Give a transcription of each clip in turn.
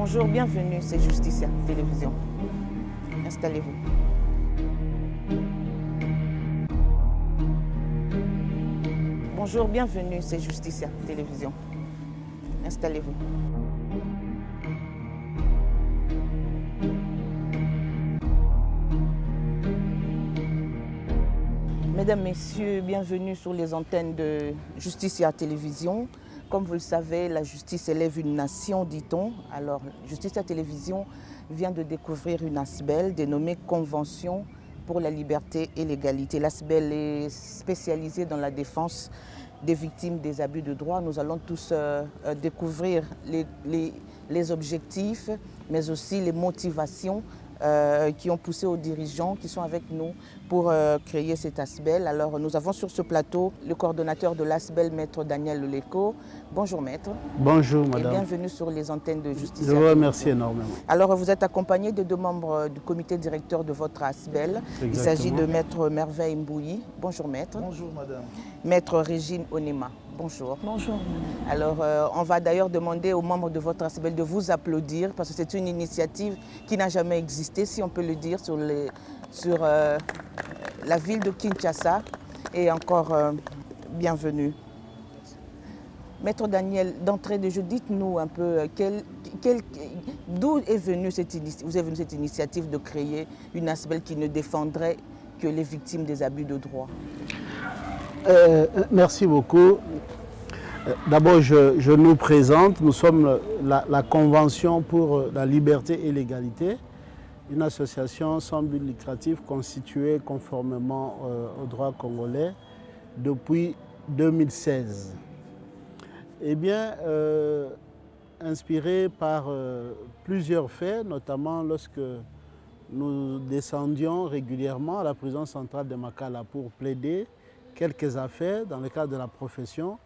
Bonjour, bienvenue, c'est Justicia Télévision. Installez-vous. Bonjour, bienvenue, c'est Justicia Télévision. Installez-vous. Mesdames, Messieurs, bienvenue sur les antennes de Justicia Télévision. Comme vous le savez, la justice élève une nation, dit-on. Alors, Justicia Télévision vient de découvrir une ASBEL dénommée Convention pour la liberté et l'égalité. L'ASBEL est spécialisée dans la défense des victimes des abus de droit. Nous allons tous découvrir les objectifs, mais aussi les motivations qui ont poussé aux dirigeants qui sont avec nous pour créer cet ASBEL. Alors nous avons sur ce plateau le coordonnateur de l'ASBEL, Maître Daniel Leleko. Bonjour Maître. Bonjour Madame. Et bienvenue sur les antennes de Justicia. Je vous remercie énormément. Alors vous êtes accompagné de deux membres du comité directeur de votre ASBEL. Exactement. Il s'agit de Maître Merveille Mbouyi. Bonjour Maître. Bonjour Madame. Maître Régine Onema. Bonjour. Bonjour. Alors, on va d'ailleurs demander aux membres de votre ASBEL de vous applaudir parce que c'est une initiative qui n'a jamais existé, si on peut le dire, sur la ville de Kinshasa. Et encore, bienvenue. Maître Daniel, d'entrée de jeu, dites-nous un peu d'où est venue cette initiative de créer une ASBEL qui ne défendrait que les victimes des abus de droit. Merci beaucoup. D'abord, je nous présente. Nous sommes la Convention pour la liberté et l'égalité, une association sans but lucratif constituée conformément au droit congolais depuis 2016. Eh bien, inspiré par plusieurs faits, notamment lorsque nous descendions régulièrement à la prison centrale de Makala pour plaider quelques affaires dans le cadre de la profession,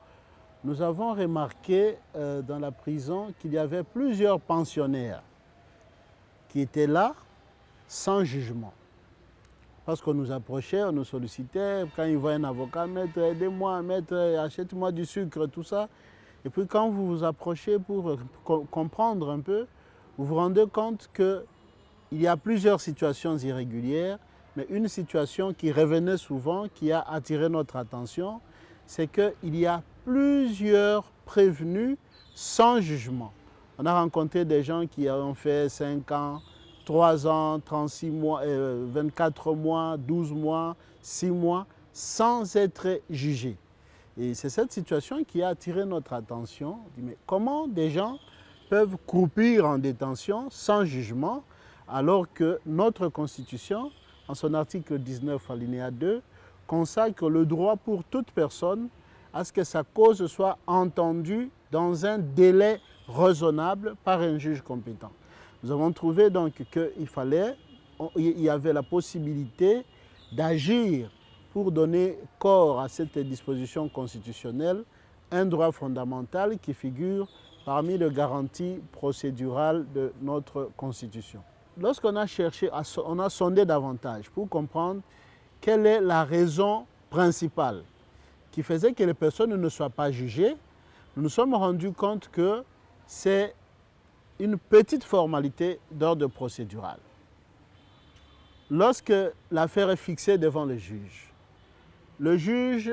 nous avons remarqué dans la prison qu'il y avait plusieurs pensionnaires qui étaient là sans jugement. Parce qu'on nous approchait, on nous sollicitait, quand ils voient un avocat, maître, aidez-moi, maître, achète-moi du sucre, tout ça. Et puis quand vous vous approchez pour comprendre un peu, vous vous rendez compte qu'il y a plusieurs situations irrégulières, mais une situation qui revenait souvent, qui a attiré notre attention, c'est qu'il y a plusieurs prévenus sans jugement. On a rencontré des gens qui ont fait 5 ans, 3 ans, 36 mois, 24 mois, 12 mois, 6 mois, sans être jugés. Et c'est cette situation qui a attiré notre attention. Mais comment des gens peuvent croupir en détention sans jugement, alors que notre Constitution, en son article 19, alinéa 2, consacre le droit pour toute personne à ce que sa cause soit entendue dans un délai raisonnable par un juge compétent. Nous avons trouvé donc qu'il y avait la possibilité d'agir pour donner corps à cette disposition constitutionnelle, un droit fondamental qui figure parmi les garanties procédurales de notre Constitution. Lorsqu'on a cherché, on a sondé davantage pour comprendre quelle est la raison principale qui faisait que les personnes ne soient pas jugées, nous nous sommes rendus compte que c'est une petite formalité d'ordre procédural. Lorsque l'affaire est fixée devant le juge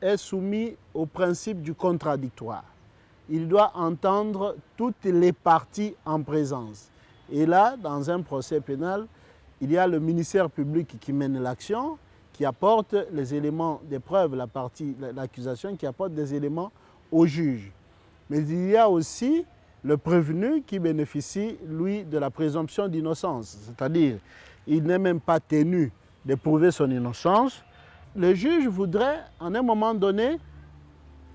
est soumis au principe du contradictoire. Il doit entendre toutes les parties en présence. Et là, dans un procès pénal, il y a le ministère public qui mène l'action, qui apporte les éléments des preuves, l'accusation qui apporte des éléments au juge. Mais il y a aussi le prévenu qui bénéficie, lui, de la présomption d'innocence. C'est-à-dire, il n'est même pas tenu de prouver son innocence. Le juge voudrait, en un moment donné,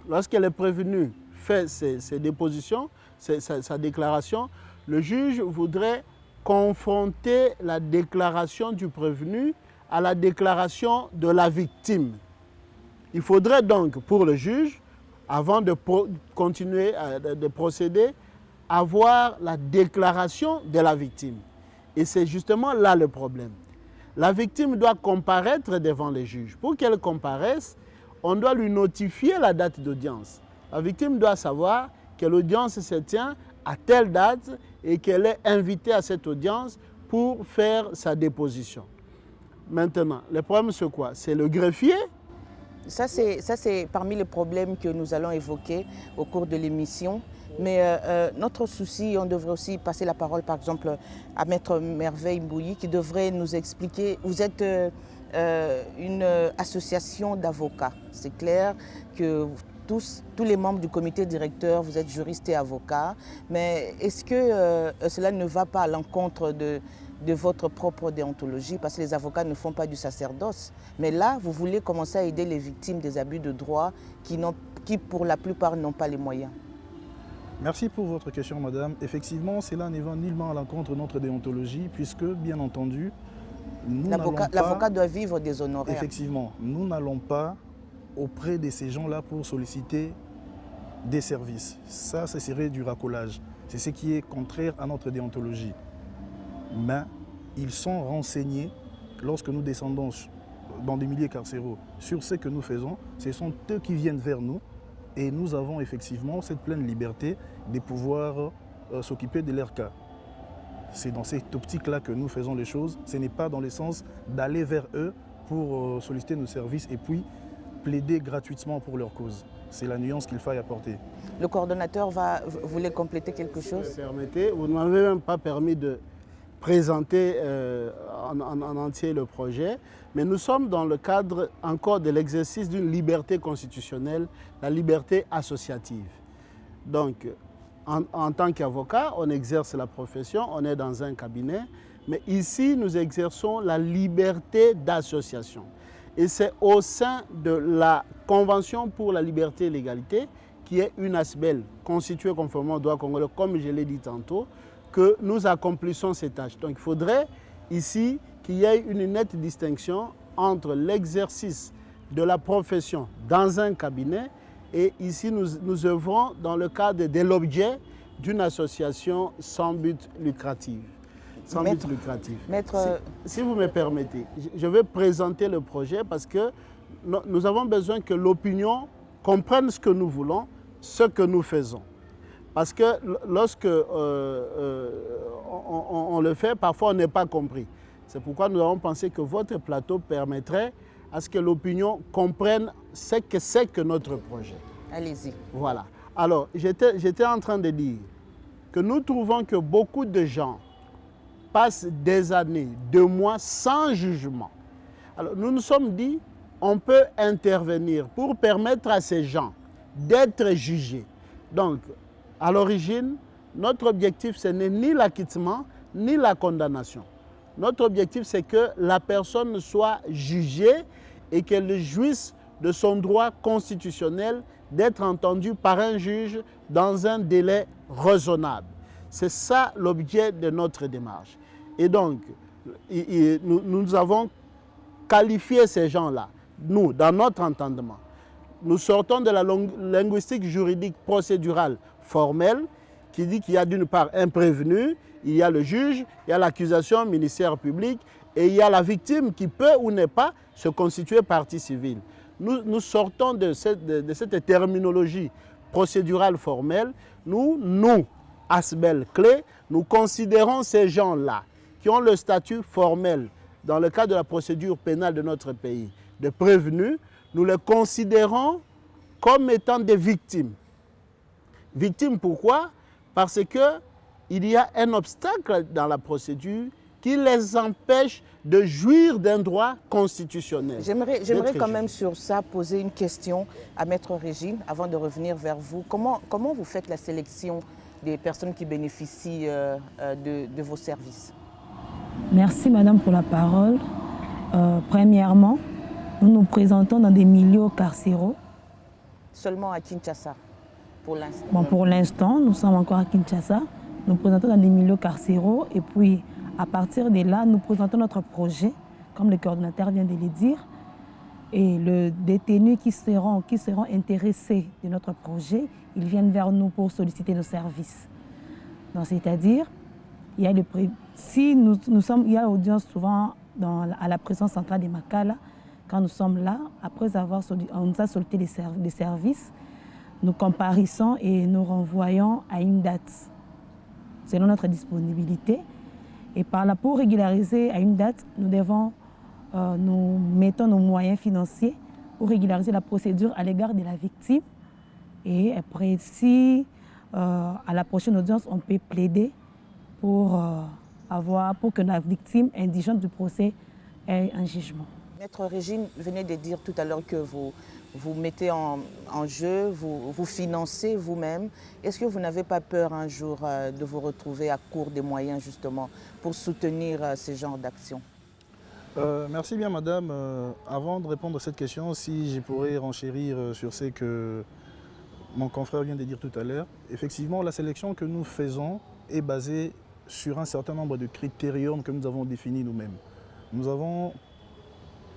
lorsque le prévenu fait ses dépositions, sa déclaration, le juge voudrait confronter la déclaration du prévenu à la déclaration de la victime. Il faudrait donc, pour le juge, avant de continuer de procéder, avoir la déclaration de la victime. Et c'est justement là le problème. La victime doit comparaître devant les juges. Pour qu'elle comparaisse, on doit lui notifier la date d'audience. La victime doit savoir que l'audience se tient à telle date et qu'elle est invitée à cette audience pour faire sa déposition. Maintenant, le problème c'est quoi? C'est le greffier. Ça, c'est parmi les problèmes que nous allons évoquer au cours de l'émission. Mais notre souci, on devrait aussi passer la parole, par exemple, à Maître Merveille Mbouyi, qui devrait nous expliquer. Vous êtes une association d'avocats. C'est clair que tous les membres du comité directeur, vous êtes juristes et avocats. Mais est-ce que cela ne va pas à l'encontre de votre propre déontologie, parce que les avocats ne font pas du sacerdoce. Mais là, vous voulez commencer à aider les victimes des abus de droit qui pour la plupart, n'ont pas les moyens. Merci pour votre question, madame. Effectivement, cela ne va nullement à l'encontre de notre déontologie, puisque, bien entendu, l'avocat doit vivre des honoraires. Effectivement, nous n'allons pas auprès de ces gens-là pour solliciter des services. Ça, ce serait du racolage. C'est ce qui est contraire à notre déontologie. Mais ils sont renseignés lorsque nous descendons dans des milieux carcéraux sur ce que nous faisons. Ce sont eux qui viennent vers nous et nous avons effectivement cette pleine liberté de pouvoir s'occuper de leur cas. C'est dans cette optique-là que nous faisons les choses. Ce n'est pas dans le sens d'aller vers eux pour solliciter nos services et puis plaider gratuitement pour leur cause. C'est la nuance qu'il faille apporter. Le coordonnateur voulait compléter quelque chose? Si vous me permettez, vous ne m'avez même pas permis de présenter en entier le projet, mais nous sommes dans le cadre encore de l'exercice d'une liberté constitutionnelle, la liberté associative. Donc, en tant qu'avocat, on exerce la profession, on est dans un cabinet, mais ici, nous exerçons la liberté d'association. Et c'est au sein de la Convention pour la liberté et l'égalité, qui est une ASBEL constituée conformément au droit congolais, comme je l'ai dit tantôt, que nous accomplissons ces tâches. Donc il faudrait ici qu'il y ait une nette distinction entre l'exercice de la profession dans un cabinet et ici nous œuvrons dans le cadre de l'objet d'une association sans but lucratif. Maître... Si vous me permettez, je vais présenter le projet parce que nous avons besoin que l'opinion comprenne ce que nous voulons, ce que nous faisons. Parce que lorsque on le fait, parfois on n'est pas compris. C'est pourquoi nous avons pensé que votre plateau permettrait à ce que l'opinion comprenne ce que c'est que notre projet. Allez-y. Voilà. Alors, j'étais en train de dire que nous trouvons que beaucoup de gens passent des années, 2 mois sans jugement. Alors, nous nous sommes dit, on peut intervenir pour permettre à ces gens d'être jugés. Donc, à l'origine, notre objectif, ce n'est ni l'acquittement, ni la condamnation. Notre objectif, c'est que la personne soit jugée et qu'elle jouisse de son droit constitutionnel d'être entendue par un juge dans un délai raisonnable. C'est ça l'objet de notre démarche. Et donc, nous avons qualifié ces gens-là, nous, dans notre entendement. Nous sortons de la linguistique juridique procédurale formelle qui dit qu'il y a d'une part un prévenu, il y a le juge, il y a l'accusation, ministère public et il y a la victime qui peut ou n'est pas se constituer partie civile. Nous sortons de cette terminologie procédurale formelle. Nous, ASBEL Clé, nous considérons ces gens-là qui ont le statut formel dans le cadre de la procédure pénale de notre pays, de prévenus, nous les considérons comme étant des victimes. Victimes pourquoi? Parce qu'il y a un obstacle dans la procédure qui les empêche de jouir d'un droit constitutionnel. J'aimerais quand même sur ça poser une question à Maître Régine avant de revenir vers vous. Comment vous faites la sélection des personnes qui bénéficient de vos services? Merci Madame pour la parole. Premièrement, nous nous présentons dans des milieux carcéraux. Seulement à Kinshasa, pour l'instant? Bon, pour l'instant, nous sommes encore à Kinshasa. Nous nous présentons dans des milieux carcéraux et puis à partir de là, nous présentons notre projet, comme le coordonnateur vient de le dire. Et les détenus qui seront intéressés de notre projet, ils viennent vers nous pour solliciter nos services. Donc, c'est-à-dire, il y a il y a audience souvent à la prison centrale de Makala. Quand nous sommes là, après on nous a sollicité des services, nous comparissons et nous renvoyons à une date selon notre disponibilité. Et par là, pour régulariser à une date, nous mettons nos moyens financiers pour régulariser la procédure à l'égard de la victime. Et après, si à la prochaine audience, on peut plaider pour que la victime indigente du procès ait un jugement. Maître Régine venait de dire tout à l'heure que vous mettez en jeu, vous financez vous-même. Est-ce que vous n'avez pas peur un jour de vous retrouver à court de moyens justement pour soutenir ce genre d'action? Merci bien madame. Avant de répondre à cette question, si je pourrais renchérir sur ce que mon confrère vient de dire tout à l'heure. Effectivement, la sélection que nous faisons est basée sur un certain nombre de critériums que nous avons définis nous-mêmes. Nous avons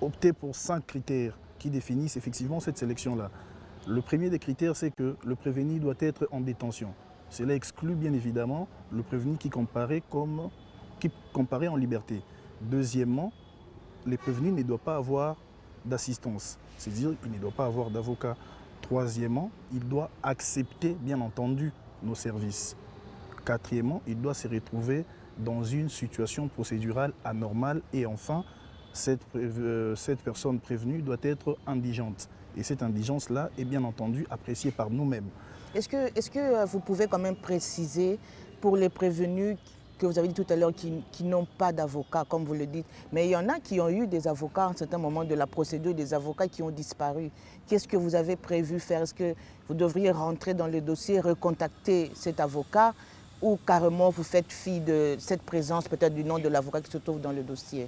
opté pour 5 critères qui définissent effectivement cette sélection-là. Le premier des critères, c'est que le prévenu doit être en détention. Cela exclut bien évidemment le prévenu qui comparaît en liberté. Deuxièmement, les prévenus ne doivent pas avoir d'assistance, c'est-à-dire qu'il ne doit pas avoir d'avocat. Troisièmement, il doit accepter bien entendu nos services. Quatrièmement, il doit se retrouver dans une situation procédurale anormale. Et enfin, cette personne prévenue doit être indigente. Et cette indigence-là est bien entendu appréciée par nous-mêmes. Est-ce que vous pouvez quand même préciser pour les prévenus que vous avez dit tout à l'heure qui n'ont pas d'avocat, comme vous le dites, mais il y en a qui ont eu des avocats à un certain moment de la procédure, des avocats qui ont disparu. Qu'est-ce que vous avez prévu faire? Est-ce que vous devriez rentrer dans le dossier, recontacter cet avocat ou carrément vous faites fi de cette présence, peut-être du nom de l'avocat qui se trouve dans le dossier?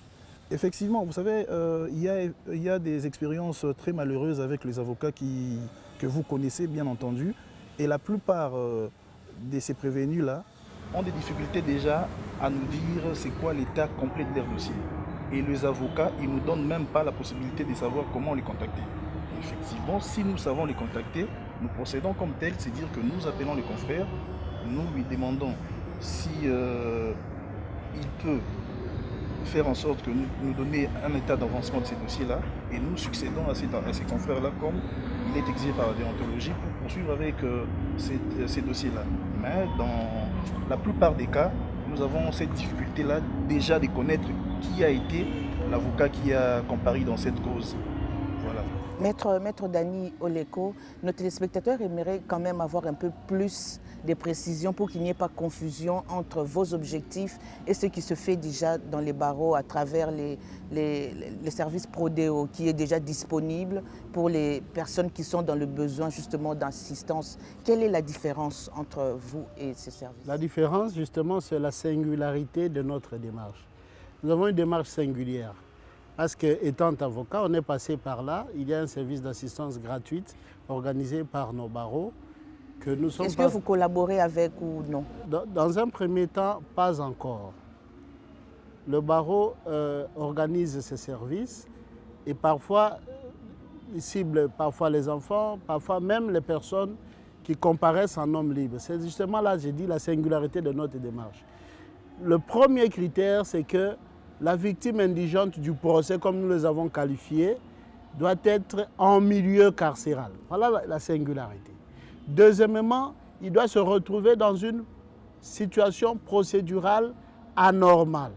Effectivement, vous savez, il y a des expériences très malheureuses avec les avocats que vous connaissez bien entendu. Et la plupart de ces prévenus-là ont des difficultés déjà à nous dire c'est quoi l'état complet de leur dossier. Et les avocats, ils ne nous donnent même pas la possibilité de savoir comment les contacter. Et effectivement, si nous savons les contacter, nous procédons comme tel, c'est-à-dire que nous appelons les confrères, nous lui demandons si il peut faire en sorte que nous donner un état d'avancement de ces dossiers-là, et nous succédons à ces confrères-là comme il est exigé par la déontologie pour poursuivre avec ces dossiers-là. Mais dans la plupart des cas, nous avons cette difficulté-là déjà de connaître qui a été l'avocat qui a comparu dans cette cause. Voilà. Maître Dani Oleko, nos téléspectateurs aimeraient quand même avoir un peu plus de précisions pour qu'il n'y ait pas confusion entre vos objectifs et ce qui se fait déjà dans les barreaux à travers les services Prodeo qui est déjà disponible pour les personnes qui sont dans le besoin justement d'assistance. Quelle est la différence entre vous et ces services? La différence justement, c'est la singularité de notre démarche. Nous avons une démarche singulière. Parce qu'étant avocat, on est passé par là. Il y a un service d'assistance gratuite organisé par nos barreaux. Est-ce que vous collaborez avec ou non? Dans un premier temps, pas encore. Le barreau organise ses services et parfois, il cible parfois les enfants, parfois même les personnes qui comparaissent en homme libre. C'est justement là, j'ai dit, la singularité de notre démarche. Le premier critère, c'est que la victime indigente du procès, comme nous les avons qualifiés, doit être en milieu carcéral. Voilà la singularité. Deuxièmement, il doit se retrouver dans une situation procédurale anormale.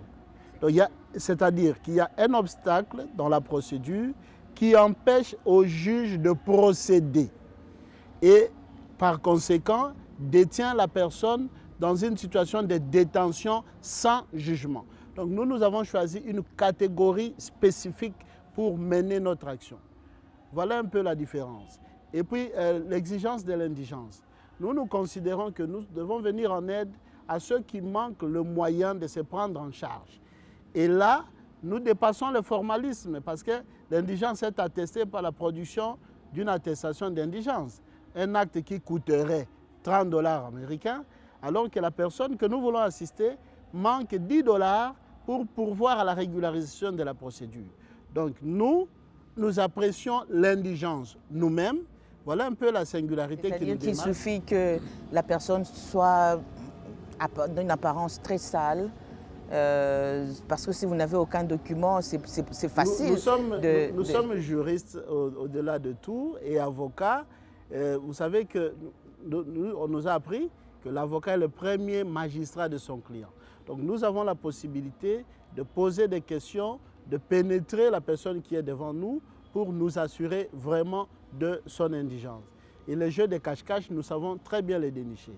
C'est-à-dire qu'il y a un obstacle dans la procédure qui empêche au juge de procéder et par conséquent détient la personne dans une situation de détention sans jugement. Donc nous avons choisi une catégorie spécifique pour mener notre action. Voilà un peu la différence. Et puis l'exigence de l'indigence. Nous considérons que nous devons venir en aide à ceux qui manquent le moyen de se prendre en charge. Et là, nous dépassons le formalisme parce que l'indigence est attestée par la production d'une attestation d'indigence. Un acte qui coûterait 30 $ américains, alors que la personne que nous voulons assister manque 10 $ pour pourvoir à la régularisation de la procédure. Donc nous apprécions l'indigence nous-mêmes. Voilà un peu la singularité qui nous démarque. C'est-à-dire qu'il suffit que la personne soit d'une apparence très sale, parce que si vous n'avez aucun document, c'est facile. Nous sommes juristes au-delà de tout et avocats. Vous savez qu'on nous a appris que l'avocat est le premier magistrat de son client. Donc nous avons la possibilité de poser des questions, de pénétrer la personne qui est devant nous pour nous assurer vraiment de son indigence. Et les jeux de cache-cache, nous savons très bien les dénicher.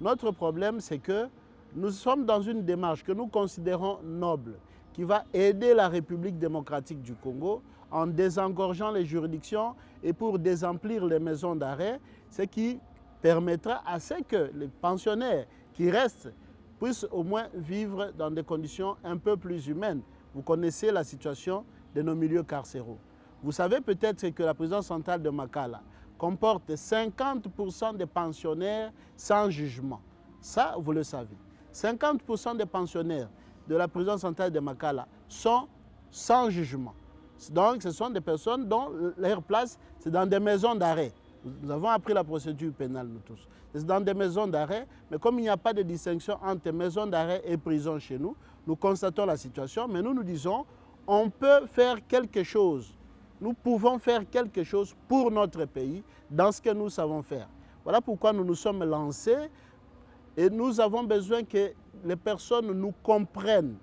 Notre problème, c'est que nous sommes dans une démarche que nous considérons noble, qui va aider la République démocratique du Congo en désengorgeant les juridictions et pour désemplir les maisons d'arrêt, ce qui permettra à ce que les pensionnaires qui restent puissent au moins vivre dans des conditions un peu plus humaines. Vous connaissez la situation de nos milieux carcéraux. Vous savez peut-être que la prison centrale de Makala comporte 50% des pensionnaires sans jugement. Ça, vous le savez. 50% des pensionnaires de la prison centrale de Makala sont sans jugement. Donc, ce sont des personnes dont leur place, c'est dans des maisons d'arrêt. Nous avons appris la procédure pénale, nous tous. C'est dans des maisons d'arrêt, mais comme il n'y a pas de distinction entre maisons d'arrêt et prison chez nous, nous constatons la situation, mais nous disons, on peut faire quelque chose. Nous pouvons faire quelque chose pour notre pays dans ce que nous savons faire. Voilà pourquoi nous nous sommes lancés et nous avons besoin que les personnes nous comprennent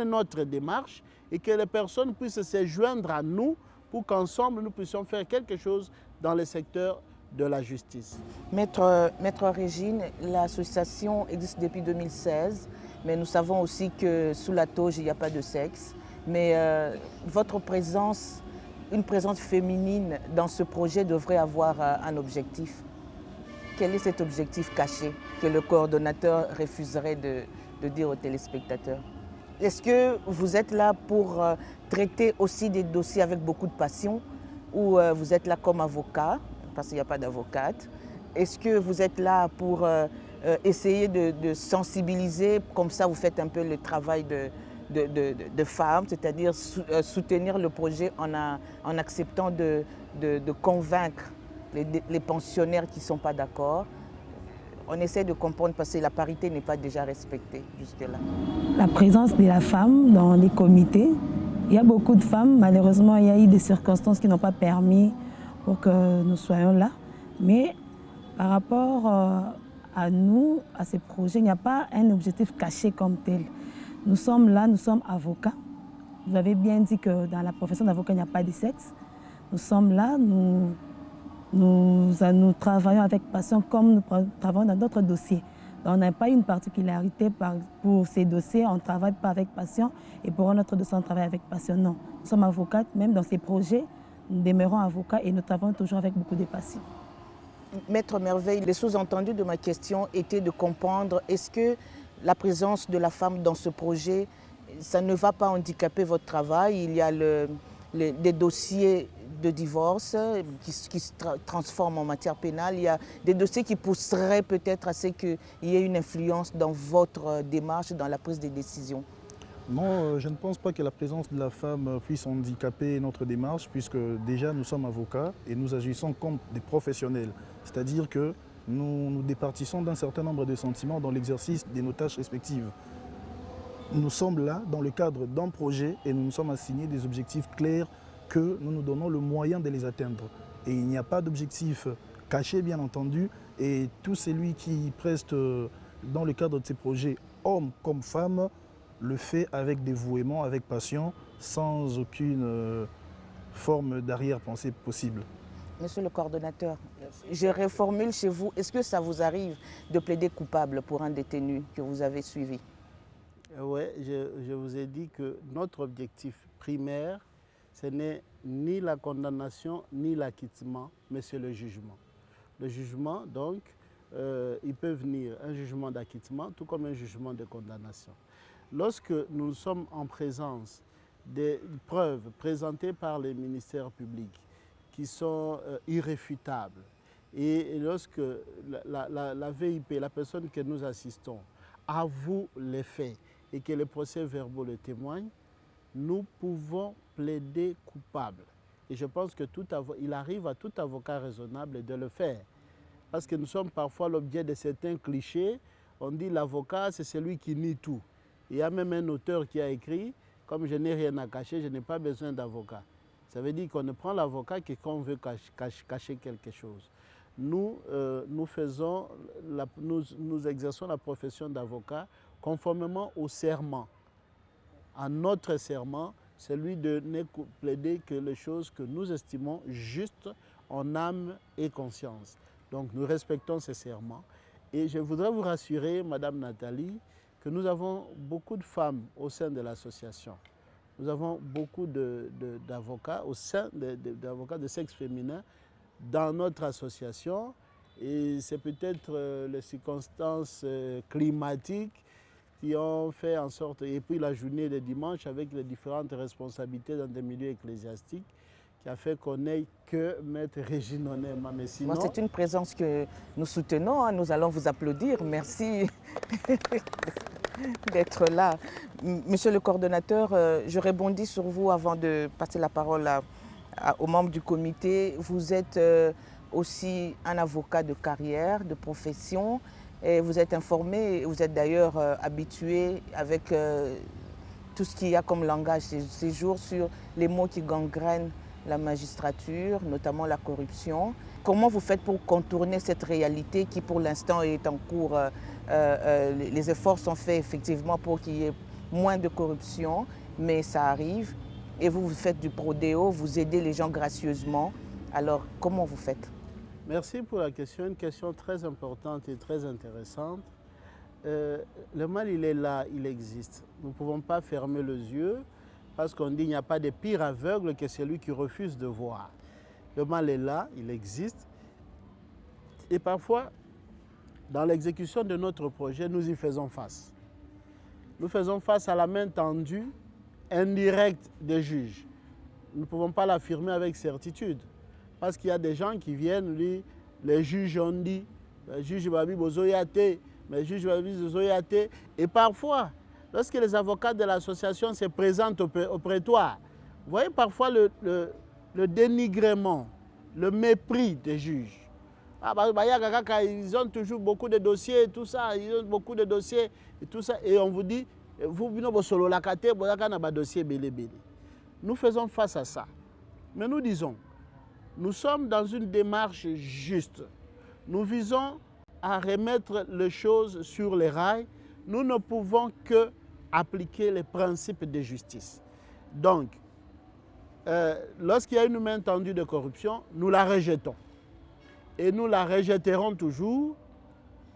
notre démarche et que les personnes puissent se joindre à nous pour qu'ensemble nous puissions faire quelque chose dans le secteur de la justice. Maître Régine, l'association existe depuis 2016, mais nous savons aussi que sous la toge, il n'y a pas de sexe. Mais votre présence, une présence féminine dans ce projet devrait avoir un objectif. Quel est cet objectif caché que le coordonnateur refuserait de dire aux téléspectateurs? Est-ce que vous êtes là pour traiter aussi des dossiers avec beaucoup de passion ou vous êtes là comme avocat, parce qu'il n'y a pas d'avocate? Est-ce que vous êtes là pour essayer de sensibiliser, comme ça vous faites un peu le travail de femmes, c'est-à-dire soutenir le projet en acceptant de convaincre les pensionnaires qui ne sont pas d'accord? On essaie de comprendre parce que la parité n'est pas déjà respectée jusque-là. La présence de la femme dans les comités, il y a beaucoup de femmes. Malheureusement, il y a eu des circonstances qui n'ont pas permis pour que nous soyons là. Mais par rapport à nous, à ces projets, il n'y a pas un objectif caché comme tel. Nous sommes là, nous sommes avocats. Vous avez bien dit que dans la profession d'avocat, il n'y a pas de sexe. Nous sommes là, nous travaillons avec passion comme nous travaillons dans d'autres dossiers. Donc, on n'a pas une particularité pour ces dossiers, on ne travaille pas avec passion et pour notre dossier, on travaille avec passion. Non, nous sommes avocates, même dans ces projets, nous demeurons avocats et nous travaillons toujours avec beaucoup de passion. Maître Merveille, le sous-entendu de ma question était de comprendre, est-ce que la présence de la femme dans ce projet, ça ne va pas handicaper votre travail? Il y a des dossiers de divorce qui se transforment en matière pénale. Il y a des dossiers qui pousseraient peut-être à ce qu'il y ait une influence dans votre démarche, dans la prise des décisions. Non, je ne pense pas que la présence de la femme puisse handicaper notre démarche, puisque déjà nous sommes avocats et nous agissons comme des professionnels. C'est-à-dire que nous nous départissons d'un certain nombre de sentiments dans l'exercice de nos tâches respectives. Nous sommes là dans le cadre d'un projet et nous nous sommes assignés des objectifs clairs que nous nous donnons le moyen de les atteindre. Et il n'y a pas d'objectif caché, bien entendu, et tout celui qui preste dans le cadre de ces projets, homme comme femme, le fait avec dévouement, avec passion, sans aucune forme d'arrière-pensée possible. Monsieur le coordonnateur, je reformule chez vous, est-ce que ça vous arrive de plaider coupable pour un détenu que vous avez suivi? Oui, je vous ai dit que notre objectif primaire, ce n'est ni la condamnation ni l'acquittement, mais c'est le jugement. Le jugement, donc, il peut venir un jugement d'acquittement, tout comme un jugement de condamnation. Lorsque nous sommes en présence des preuves présentées par les ministères publics qui sont irréfutables, et lorsque la VIP, la personne que nous assistons, avoue les faits et que les procès-verbaux le témoignent, nous pouvons plaider coupable. Et je pense qu'il arrive à tout avocat raisonnable de le faire. Parce que nous sommes parfois l'objet de certains clichés. On dit l'avocat, c'est celui qui nie tout. Il y a même un auteur qui a écrit, comme je n'ai rien à cacher, je n'ai pas besoin d'avocat. Ça veut dire qu'on ne prend l'avocat que quand on veut cacher quelque chose. nous exerçons la profession d'avocat conformément au serment. À notre serment, celui de ne plaider que les choses que nous estimons justes en âme et conscience. Donc nous respectons ces serments. Et je voudrais vous rassurer, Madame Nathalie, que nous avons beaucoup de femmes au sein de l'association. Nous avons beaucoup d'avocats au sein d'avocats de sexe féminin dans notre association. Et c'est peut-être les circonstances climatiques qui ont fait en sorte, et puis la journée de dimanche avec les différentes responsabilités dans des milieux ecclésiastiques, qui a fait qu'on n'ait que Maître Régine Onema. Mais sinon... C'est une présence que nous soutenons, hein. Nous allons vous applaudir. Merci d'être là. Monsieur le coordonnateur, je rebondis sur vous avant de passer la parole aux membres du comité. Vous êtes aussi un avocat de carrière, de profession. Et vous êtes informé, vous êtes d'ailleurs habitué avec tout ce qu'il y a comme langage ces jours sur les mots qui gangrènent la magistrature, notamment la corruption. Comment vous faites pour contourner cette réalité qui pour l'instant est en cours? Les efforts sont faits effectivement pour qu'il y ait moins de corruption, mais ça arrive. Et vous faites du prodéo, vous aidez les gens gracieusement. Alors comment vous faites? Merci pour la question, une question très importante et très intéressante. Le mal, il est là, il existe. Nous ne pouvons pas fermer les yeux parce qu'on dit qu'il n'y a pas de pire aveugle que celui qui refuse de voir. Le mal est là, il existe. Et parfois, dans l'exécution de notre projet, nous y faisons face. Nous faisons face à la main tendue, indirecte des juges. Nous ne pouvons pas l'affirmer avec certitude. Parce qu'il y a des gens qui viennent dire, les juges ont dit, les juges Babi Bozoyate, les juges Babi Bozoyate. Et parfois, lorsque les avocats de l'association se présentent au prétoire, vous voyez parfois le dénigrement, le mépris des juges. Ils ont toujours beaucoup de dossiers et tout ça, ils ont beaucoup de dossiers et tout ça. Et on vous dit, vous, nous faisons face à ça. Mais nous disons, nous sommes dans une démarche juste. Nous visons à remettre les choses sur les rails. Nous ne pouvons que appliquer les principes de justice. Donc, lorsqu'il y a une main tendue de corruption, nous la rejetons. Et nous la rejetterons toujours,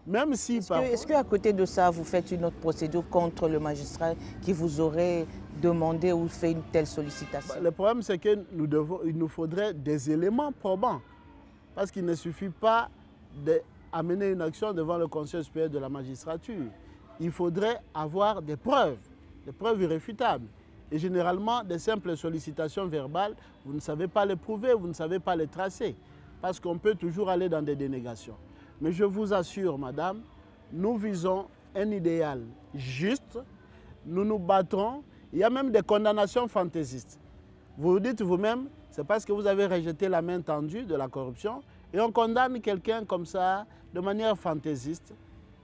même si parfois... Est-ce qu'à côté de ça, vous faites une autre procédure contre le magistrat qui vous aurait demandé ou fait une telle sollicitation? Le problème, c'est qu'il nous faudrait des éléments probants. Parce qu'il ne suffit pas d'amener une action devant le Conseil supérieur de la magistrature. Il faudrait avoir des preuves irréfutables. Et généralement, des simples sollicitations verbales, vous ne savez pas les prouver, vous ne savez pas les tracer. Parce qu'on peut toujours aller dans des dénégations. Mais je vous assure, madame, nous visons un idéal juste. Nous nous battrons. Il y a même des condamnations fantaisistes. Vous dites vous-même, c'est parce que vous avez rejeté la main tendue de la corruption et on condamne quelqu'un comme ça de manière fantaisiste.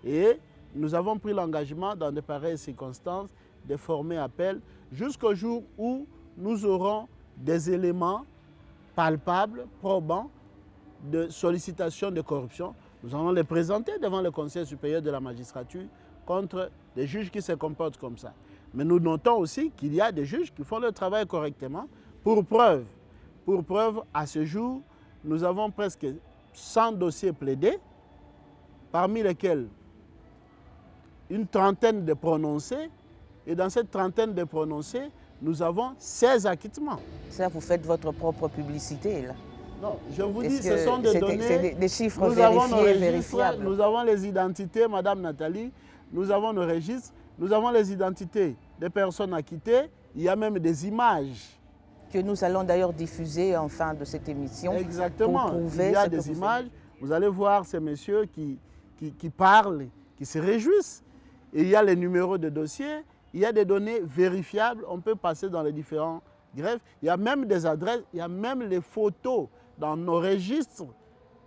Et nous avons pris l'engagement dans de pareilles circonstances de former appel jusqu'au jour où nous aurons des éléments palpables, probants de sollicitation de corruption. Nous allons les présenter devant le Conseil supérieur de la magistrature contre des juges qui se comportent comme ça. Mais nous notons aussi qu'il y a des juges qui font le travail correctement. Pour preuve, à ce jour, nous avons presque 100 dossiers plaidés, parmi lesquels une trentaine de prononcés. Et dans cette trentaine de prononcés, nous avons 16 acquittements. Ça, vous faites votre propre publicité, là? Non, je vous dis, ce sont des données. C'est des chiffres vérifiés, vérifiables. Nous avons les identités, Madame Nathalie, nous avons nos registres, nous avons les identités des personnes acquittées, il y a même des images. Que nous allons d'ailleurs diffuser en fin de cette émission. Exactement, pour prouver il y a des images. Vous allez voir ces messieurs qui parlent, qui se réjouissent. Et il y a les numéros de dossiers, il y a des données vérifiables, on peut passer dans les différents greffes. Il y a même des adresses, il y a même les photos dans nos registres.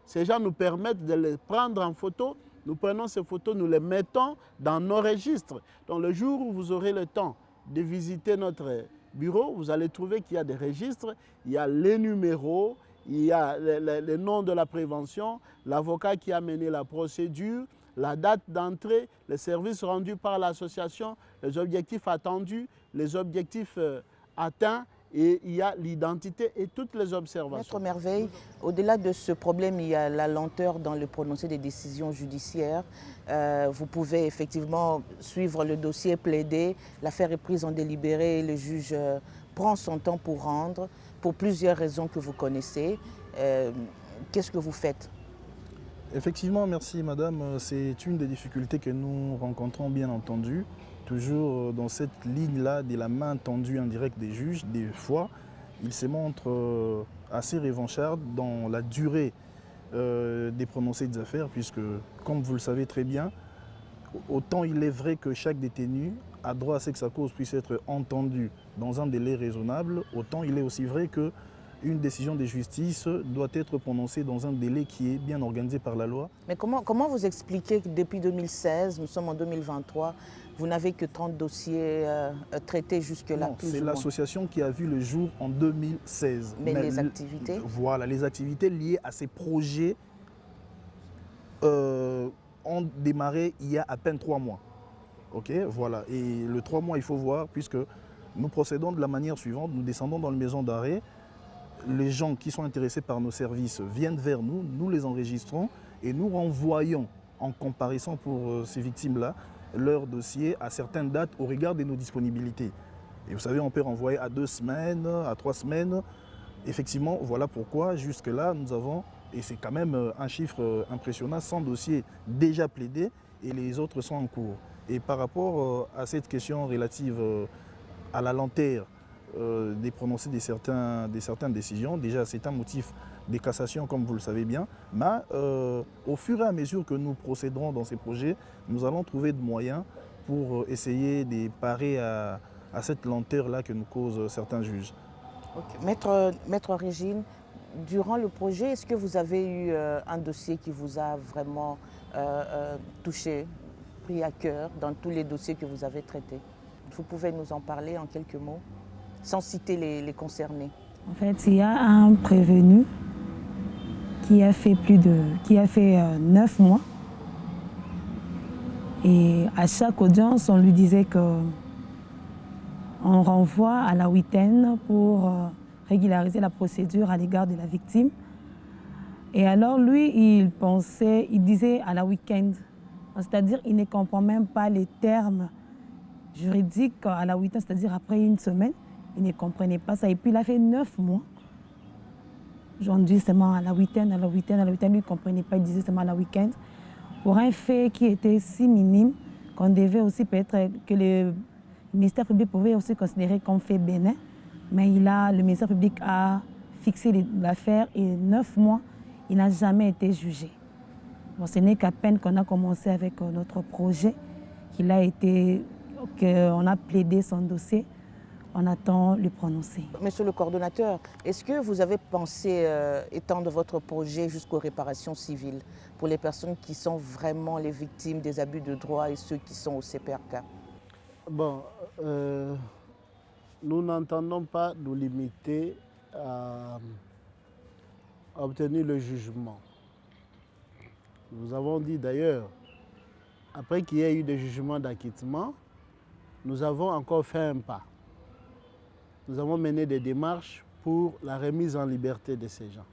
Ces gens nous permettent de les prendre en photo. Nous prenons ces photos, nous les mettons dans nos registres. Donc le jour où vous aurez le temps de visiter notre bureau, vous allez trouver qu'il y a des registres, il y a les numéros, il y a le nom de la prévention, l'avocat qui a mené la procédure, la date d'entrée, les services rendus par l'association, les objectifs attendus, les objectifs atteints, et il y a l'identité et toutes les observations. Maître Merveille, au-delà de ce problème, il y a la lenteur dans le prononcé des décisions judiciaires. Vous pouvez effectivement suivre le dossier, plaider, l'affaire est prise en délibéré et le juge prend son temps pour rendre, pour plusieurs raisons que vous connaissez. Qu'est-ce que vous faites? Effectivement, merci madame. C'est une des difficultés que nous rencontrons bien entendu. Toujours dans cette ligne-là de la main tendue indirecte des juges, des fois, ils se montrent assez revanchards dans la durée des prononcés des affaires, puisque, comme vous le savez très bien, autant il est vrai que chaque détenu a droit à ce que sa cause puisse être entendue dans un délai raisonnable, autant il est aussi vrai que une décision de justice doit être prononcée dans un délai qui est bien organisé par la loi. Mais comment vous expliquez que depuis 2016, nous sommes en 2023, vous n'avez que 30 dossiers traités jusque-là? Non, c'est l'association qui a vu le jour en 2016. Mais les activités? Voilà, les activités liées à ces projets ont démarré il y a à peine 3 mois. Ok, voilà. Et le 3 mois, il faut voir, puisque nous procédons de la manière suivante. Nous descendons dans la maison d'arrêt. Les gens qui sont intéressés par nos services viennent vers nous, nous les enregistrons et nous renvoyons en comparaison pour ces victimes-là leur dossier à certaines dates au regard de nos disponibilités. Et vous savez, on peut renvoyer à 2 semaines, à 3 semaines. Effectivement, voilà pourquoi jusque-là, nous avons, et c'est quand même un chiffre impressionnant, 100 dossiers déjà plaidés et les autres sont en cours. Et par rapport à cette question relative à la lenteur des prononcés de certaines décisions. Déjà, c'est un motif de cassation, comme vous le savez bien. Mais au fur et à mesure que nous procéderons dans ces projets, nous allons trouver de moyens pour essayer de parer à cette lenteur-là que nous causent certains juges. Okay. Maître Régine, durant le projet, est-ce que vous avez eu un dossier qui vous a vraiment touché, pris à cœur dans tous les dossiers que vous avez traités? Vous pouvez nous en parler en quelques mots, sans citer les concernés. En fait, il y a un prévenu qui a fait 9 mois. Et à chaque audience, on lui disait qu'on renvoie à la huitaine pour régulariser la procédure à l'égard de la victime. Et alors lui, il disait à la week-end, c'est-à-dire il ne comprend même pas les termes juridiques à la huitaine, c'est-à-dire après une semaine. Il ne comprenait pas ça. Et puis, il a fait 9 mois. Aujourd'hui, seulement à la huitaine. Lui, il ne comprenait pas. Il disait seulement à la week-end. Pour un fait qui était si minime qu'on devait aussi peut-être que le ministère public pouvait aussi considérer comme fait bénin. Mais le ministère public a fixé l'affaire et 9 mois, il n'a jamais été jugé. Bon, ce n'est qu'à peine qu'on a commencé avec notre projet qu'on a plaidé son dossier. On attend le prononcé. Monsieur le coordonnateur, est-ce que vous avez pensé étendre votre projet jusqu'aux réparations civiles pour les personnes qui sont vraiment les victimes des abus de droit et ceux qui sont au CPRK? Bon, nous n'entendons pas nous limiter à obtenir le jugement. Nous avons dit d'ailleurs, après qu'il y ait eu des jugements d'acquittement, nous avons encore fait un pas. Nous avons mené des démarches pour la remise en liberté de ces gens.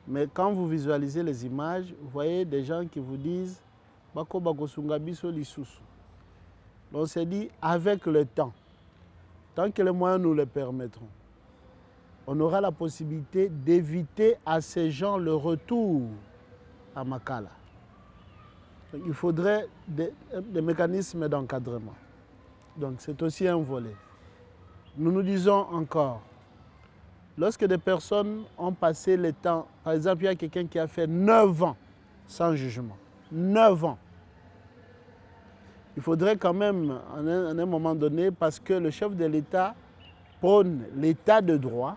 Mais quand vous visualisez les images, vous voyez des gens qui vous disent « Bako bako sunga biso lisusu ». Donc on s'est dit, avec le temps, tant que les moyens nous le permettront, on aura la possibilité d'éviter à ces gens le retour à Makala. Donc, il faudrait des mécanismes d'encadrement. Donc c'est aussi un volet. Nous nous disons encore, lorsque des personnes ont passé le temps, par exemple, il y a quelqu'un qui a fait 9 ans sans jugement, 9 ans. Il faudrait quand même, à un moment donné, parce que le chef de l'État prône l'état de droit,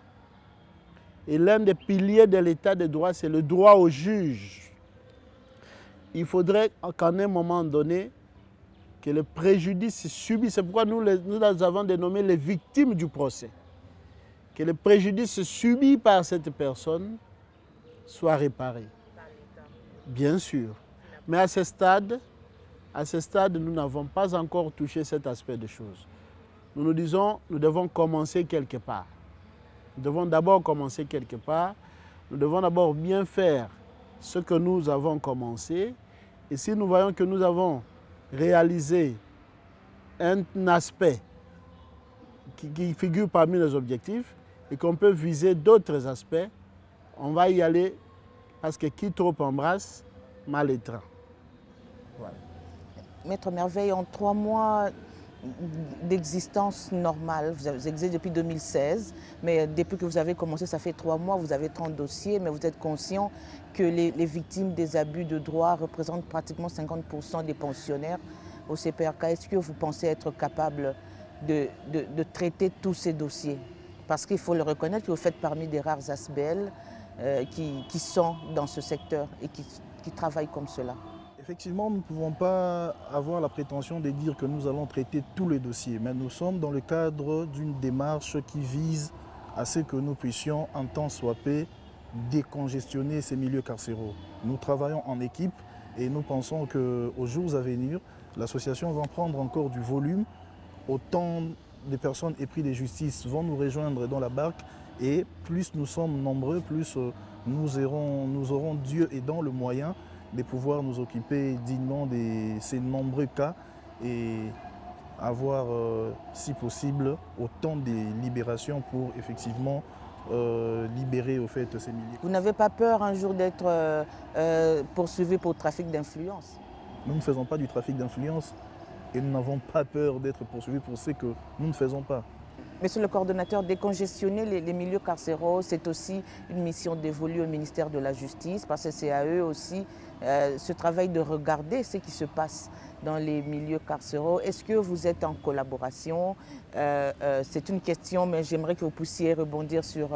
et l'un des piliers de l'état de droit, c'est le droit au juge. Il faudrait qu'à un moment donné, que le préjudice subi, c'est pourquoi nous avons dénommé les victimes du procès. que le préjudice subi par cette personne soit réparé. Bien sûr. Mais à ce stade, nous n'avons pas encore touché cet aspect des choses. Nous nous disons, nous devons commencer quelque part. Nous devons d'abord commencer quelque part. Nous devons d'abord bien faire ce que nous avons commencé. Et si nous voyons que nous avons réalisé un aspect qui figure parmi les objectifs et qu'on peut viser d'autres aspects, on va y aller parce que qui trop embrasse, mal étreint. Voilà. Maître Merveille, en 3 mois d'existence normale, vous existez depuis 2016, mais depuis que vous avez commencé, ça fait 3 mois, vous avez 30 dossiers, mais vous êtes conscient que les victimes des abus de droit représentent pratiquement 50% des pensionnaires au CPRK. Est-ce que vous pensez être capable de traiter tous ces dossiers? Parce qu'il faut le reconnaître que vous faites parmi des rares ASBL qui sont dans ce secteur et qui travaillent comme cela. Effectivement, nous ne pouvons pas avoir la prétention de dire que nous allons traiter tous les dossiers, mais nous sommes dans le cadre d'une démarche qui vise à ce que nous puissions, en temps soit peu, décongestionner ces milieux carcéraux. Nous travaillons en équipe et nous pensons qu'aux jours à venir, l'association va prendre encore du volume. Autant de personnes épris de justice vont nous rejoindre dans la barque et plus nous sommes nombreux, plus nous aurons Dieu aidant le moyen de pouvoir nous occuper dignement de ces nombreux cas et avoir, si possible, autant de libérations pour effectivement libérer au fait ces milliers. Vous n'avez pas peur un jour d'être poursuivi pour trafic d'influence? Nous ne faisons pas du trafic d'influence et nous n'avons pas peur d'être poursuivis pour ce que nous ne faisons pas. Monsieur le coordonnateur, décongestionner les milieux carcéraux, c'est aussi une mission dévolue au ministère de la Justice, parce que c'est à eux aussi ce travail de regarder ce qui se passe dans les milieux carcéraux. Est-ce que vous êtes en collaboration? C'est une question, mais j'aimerais que vous puissiez rebondir sur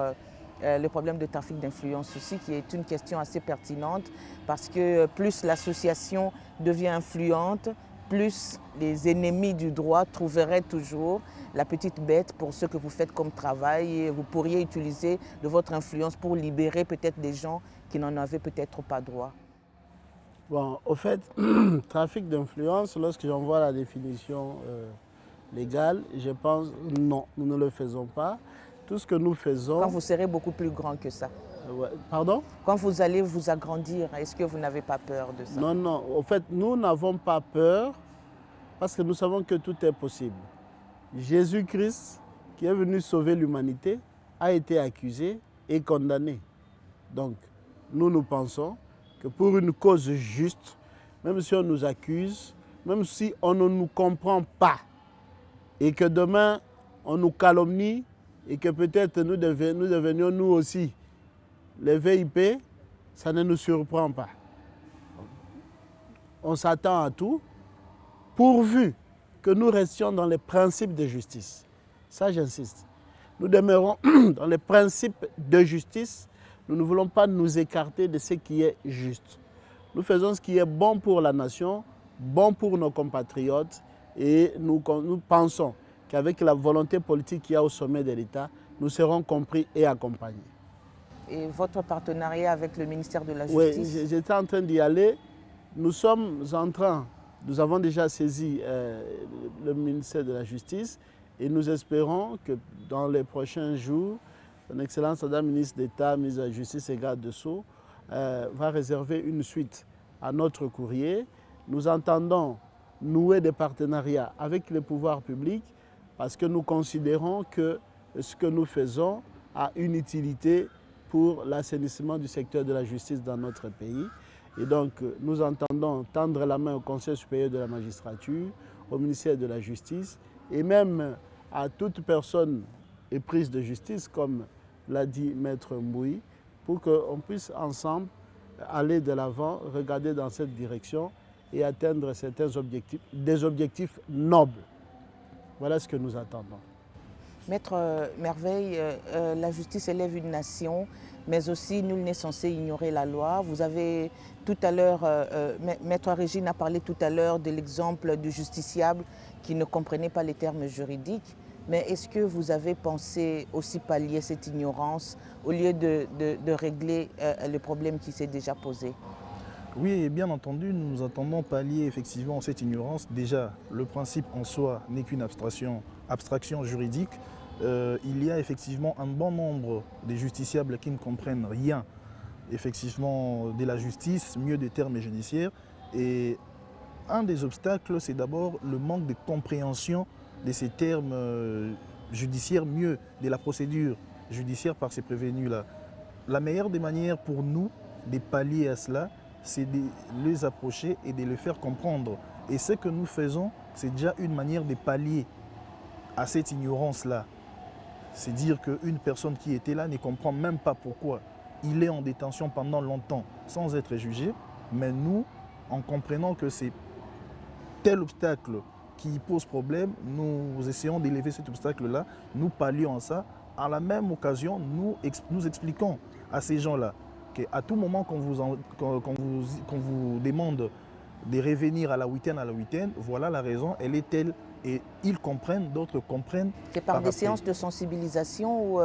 le problème de trafic d'influence aussi, qui est une question assez pertinente, parce que plus l'association devient influente, plus les ennemis du droit trouveraient toujours la petite bête pour ce que vous faites comme travail et vous pourriez utiliser de votre influence pour libérer peut-être des gens qui n'en avaient peut-être pas droit. Bon, au fait, trafic d'influence, lorsque j'envoie la définition légale, je pense non, nous ne le faisons pas. Tout ce que nous faisons... Quand vous serez beaucoup plus grand que ça. Ouais, pardon? Quand vous allez vous agrandir, est-ce que vous n'avez pas peur de ça? Non, non. Au fait, nous n'avons pas peur parce que nous savons que tout est possible. Jésus-Christ, qui est venu sauver l'humanité, a été accusé et condamné. Donc, nous pensons que pour une cause juste, même si on nous accuse, même si on ne nous comprend pas, et que demain, on nous calomnie, et que peut-être nous devenions nous aussi les VIP, ça ne nous surprend pas. On s'attend à tout, pourvu que nous restions dans les principes de justice. Ça, j'insiste. Nous demeurons dans les principes de justice. Nous ne voulons pas nous écarter de ce qui est juste. Nous faisons ce qui est bon pour la nation, bon pour nos compatriotes, et nous pensons qu'avec la volonté politique qu'il y a au sommet de l'État, nous serons compris et accompagnés. Et votre partenariat avec le ministère de la Justice? Oui, j'étais en train d'y aller. Nous avons déjà saisi le ministère de la Justice et nous espérons que dans les prochains jours, son Excellence Madame ministre d'État, ministre de la Justice et garde des Sceaux, va réserver une suite à notre courrier. Nous entendons nouer des partenariats avec les pouvoirs publics parce que nous considérons que ce que nous faisons a une utilité pour l'assainissement du secteur de la justice dans notre pays. Et donc, nous entendons tendre la main au Conseil supérieur de la magistrature, au ministère de la Justice et même à toute personne éprise de justice, comme l'a dit Maître Mbouy, pour qu'on puisse ensemble aller de l'avant, regarder dans cette direction et atteindre certains objectifs, des objectifs nobles. Voilà ce que nous attendons. Maître Merveille, la justice élève une nation, mais aussi nul n'est censé ignorer la loi. Vous avez tout à l'heure, Maître Régine a parlé tout à l'heure de l'exemple du justiciable qui ne comprenait pas les termes juridiques. Mais est-ce que vous avez pensé aussi pallier cette ignorance au lieu de régler le problème qui s'est déjà posé? Oui, et bien entendu, nous attendons pallier effectivement cette ignorance. Déjà, le principe en soi n'est qu'une abstraction juridique. Il y a effectivement un bon nombre de justiciables qui ne comprennent rien effectivement de la justice, mieux des termes judiciaires. Et un des obstacles, c'est d'abord le manque de compréhension de ces termes judiciaires, mieux de la procédure judiciaire par ces prévenus-là. La meilleure des manières pour nous de pallier à cela, c'est de les approcher et de les faire comprendre. Et ce que nous faisons, c'est déjà une manière de pallier à cette ignorance-là. C'est dire qu'une personne qui était là ne comprend même pas pourquoi il est en détention pendant longtemps sans être jugé. Mais nous, en comprenant que c'est tel obstacle qui pose problème, nous essayons d'élever cet obstacle-là, nous pallions à ça. À la même occasion, nous expliquons à ces gens-là qu'à tout moment qu'on vous demande de revenir à la huitaine, voilà la raison, elle est telle, et ils comprennent, d'autres comprennent. C'est par des séances de sensibilisation ou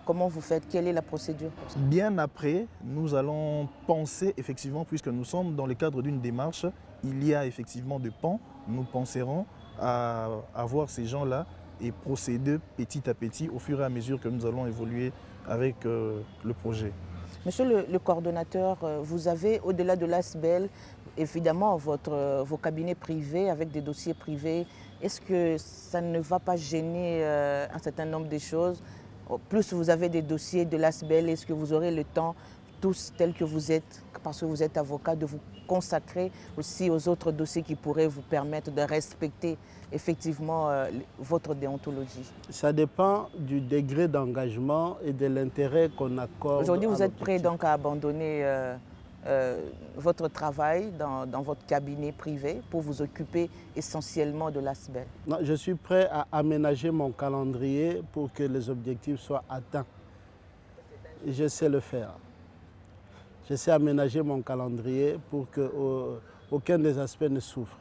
comment vous faites? Quelle est la procédure pour ça? Bien après, nous allons penser, effectivement, puisque nous sommes dans le cadre d'une démarche, il y a effectivement des pans, nous penserons à voir ces gens-là et procéder petit à petit au fur et à mesure que nous allons évoluer avec le projet. Monsieur le coordonnateur, vous avez, au-delà de l'ASBEL, évidemment vos cabinets privés avec des dossiers privés. Est-ce que ça ne va pas gêner un certain nombre de choses? Plus vous avez des dossiers de l'ASBEL, est-ce que vous aurez le temps, tous tels que vous êtes, parce que vous êtes avocat, de vous consacrer aussi aux autres dossiers qui pourraient vous permettre de respecter effectivement votre déontologie? Ça dépend du degré d'engagement et de l'intérêt qu'on accorde. Aujourd'hui, vous êtes prêt donc à abandonner votre travail dans votre cabinet privé pour vous occuper essentiellement de l'ASBEL? Non, je suis prêt à aménager mon calendrier pour que les objectifs soient atteints. Et je sais le faire. Je sais aménager mon calendrier pour qu'aucun des aspects ne souffre.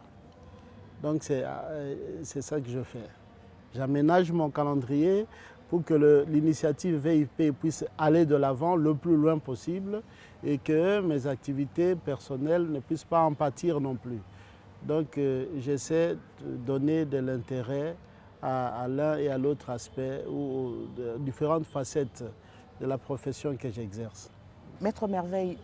Donc c'est ça que je fais. J'aménage mon calendrier pour que l'initiative VIP puisse aller de l'avant le plus loin possible et que mes activités personnelles ne puissent pas en pâtir non plus. Donc j'essaie de donner de l'intérêt à l'un et à l'autre aspect ou aux différentes facettes de la profession que j'exerce. Maître Merveille,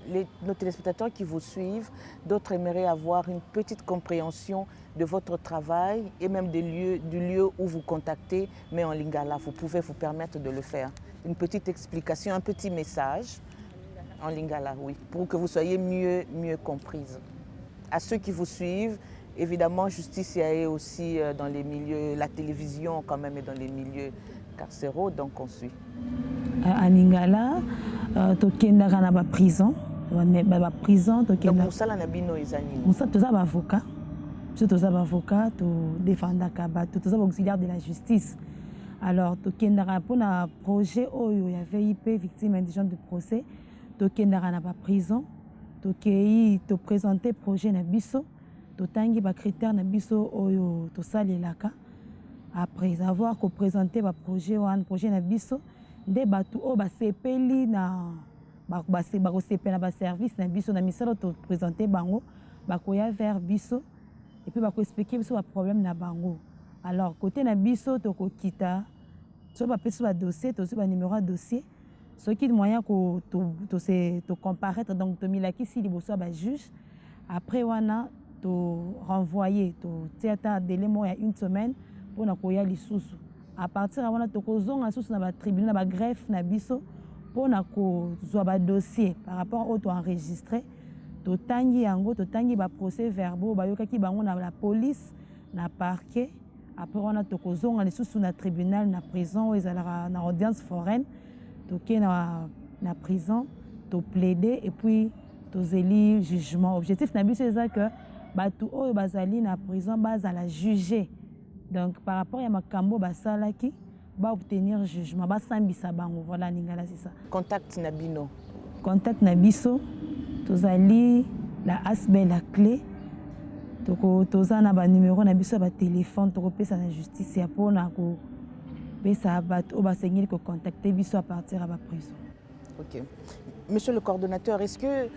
nos téléspectateurs qui vous suivent, d'autres aimeraient avoir une petite compréhension de votre travail et même du lieu où vous contactez, mais en lingala. Vous pouvez vous permettre de le faire. Une petite explication, un petit message en lingala, oui, pour que vous soyez mieux comprise. À ceux qui vous suivent, évidemment, Justice est aussi dans les milieux, la télévision quand même est dans les milieux carcéraux, donc on suit. À lingala, tokendaka na ba prison, donc mosala na bino ezani. Mosala toza ba avocat, toza ba avocat, to défendaka bato, toza ba auxiliaire de la justice. Alors tokendaka pona projet oyo ya VIP victime indigente de procès, tokendaka na ba prison, tokei to présenter projet na biso, totangi ba critères na biso oyo to salelaka. Après avoir présenté ba projet na biso, nde bato oyo basepeli na bakosepela ba service na biso na misala to présenter bango bakoya vers biso et puis bakoexpliquer biso ba problème na bango. Alors côté na biso tokokita so bapesi ba dossier to ba numéro de dossier soki moyen ko to comparaître donc to milakisi liboso ba juge. Après wana to renvoyer to tiata délai mo ya une semaine pour na koya lisusu. À partir de là, on a tous na tribunal, na greffe, na biso, pour na un dossier par rapport au enregistré. To tangi yango, to tangi ba procès verbaux, ba yokaki bango na la police, na parquet. Après on a to kozonga les sous na tribunal, na prison, ils allaient na audience foraine, to ke na prison, to plaider et puis to zeli jugement. Objectif na biso c'est que batu oyo bazali na prison bazala juger. Donc par rapport à makambo basalaki ba obtenir jugement ba sambisa bango, voilà lingala c'est ça. Contact nabino. Contact nabiso tozali la ASBEL la clé toko toza na ba numéro na biso ba téléphone toko pesa na justice ya pona ko besa bato oyo basengeli kocontacte biso à partir ya baprison. Ok. Monsieur le coordonnateur, est-ce que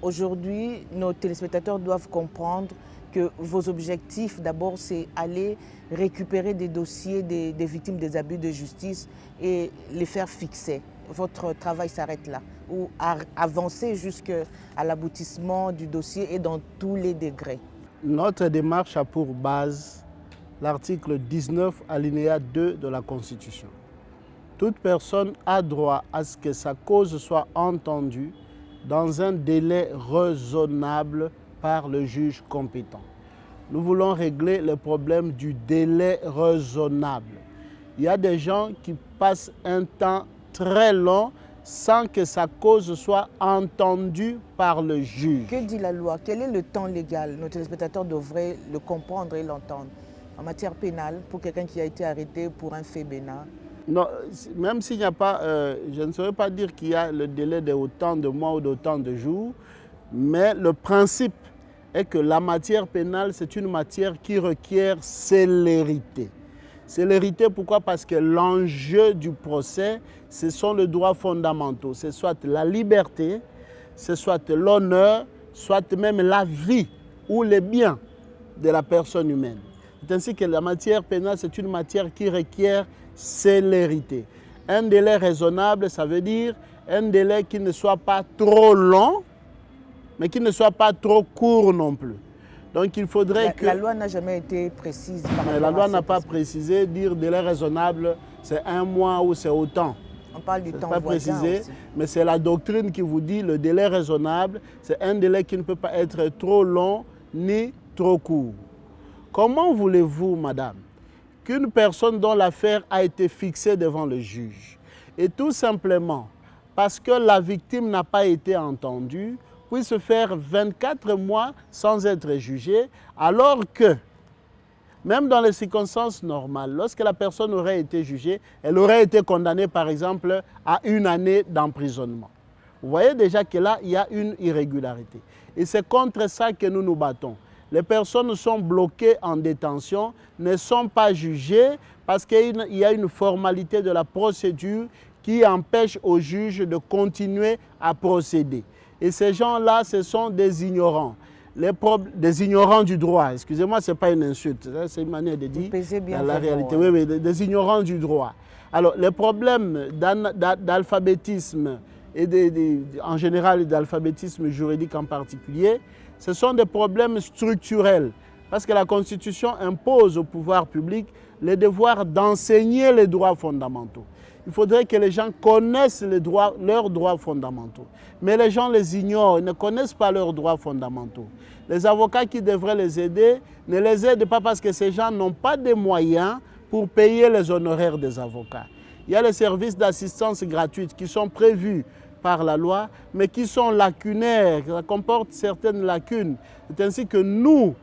aujourd'hui nos téléspectateurs doivent comprendre que vos objectifs d'abord c'est aller récupérer des dossiers des victimes des abus de justice et les faire fixer? Votre travail s'arrête là ou avancer jusqu'à l'aboutissement du dossier et dans tous les degrés? Notre démarche a pour base l'article 19 alinéa 2 de la Constitution. Toute personne a droit à ce que sa cause soit entendue dans un délai raisonnable par le juge compétent. Nous voulons régler le problème du délai raisonnable. Il y a des gens qui passent un temps très long sans que sa cause soit entendue par le juge. Que dit la loi? Quel est le temps légal? Nos téléspectateurs devraient le comprendre et l'entendre. En matière pénale, pour quelqu'un qui a été arrêté pour un fait bénin? Non, même s'il n'y a pas, je ne saurais pas dire qu'il y a le délai de autant de mois ou d'autant de jours, mais le principe est que la matière pénale, c'est une matière qui requiert célérité. Célérité, pourquoi? Parce que l'enjeu du procès, ce sont les droits fondamentaux. C'est soit la liberté, c'est soit l'honneur, soit même la vie ou les biens de la personne humaine. C'est ainsi que la matière pénale, c'est une matière qui requiert célérité. Un délai raisonnable, ça veut dire un délai qui ne soit pas trop long, mais qui ne soit pas trop court non plus. Donc il faudrait que... La loi n'a jamais été précise. La loi n'a pas précisé, dire délai raisonnable, c'est 1 mois ou c'est autant. On parle du temps pas voisin précisé, aussi. mais c'est la doctrine qui vous dit le délai raisonnable, c'est un délai qui ne peut pas être trop long ni trop court. Comment voulez-vous, madame, qu'une personne dont l'affaire a été fixée devant le juge, et tout simplement parce que la victime n'a pas été entendue, puisse faire 24 mois sans être jugée, alors que, même dans les circonstances normales, lorsque la personne aurait été jugée, elle aurait été condamnée par exemple à 1 année d'emprisonnement. Vous voyez déjà que là, il y a une irrégularité. Et c'est contre ça que nous nous battons. Les personnes sont bloquées en détention, ne sont pas jugées parce qu'il y a une formalité de la procédure qui empêche au juge de continuer à procéder. Et ces gens-là, ce sont des ignorants. Des ignorants du droit. Excusez-moi, ce n'est pas une insulte, c'est une manière de dire la réalité. Oui, des ignorants du droit. Alors, les problèmes d'alphabétisme et en général d'alphabétisme juridique en particulier, ce sont des problèmes structurels. Parce que la Constitution impose au pouvoir public le devoir d'enseigner les droits fondamentaux. Il faudrait que les gens connaissent leurs droits fondamentaux. Mais les gens les ignorent, ils ne connaissent pas leurs droits fondamentaux. Les avocats qui devraient les aider ne les aident pas parce que ces gens n'ont pas de moyens pour payer les honoraires des avocats. Il y a les services d'assistance gratuite qui sont prévus par la loi, mais qui sont lacunaires, qui comportent certaines lacunes. C'est ainsi que nous,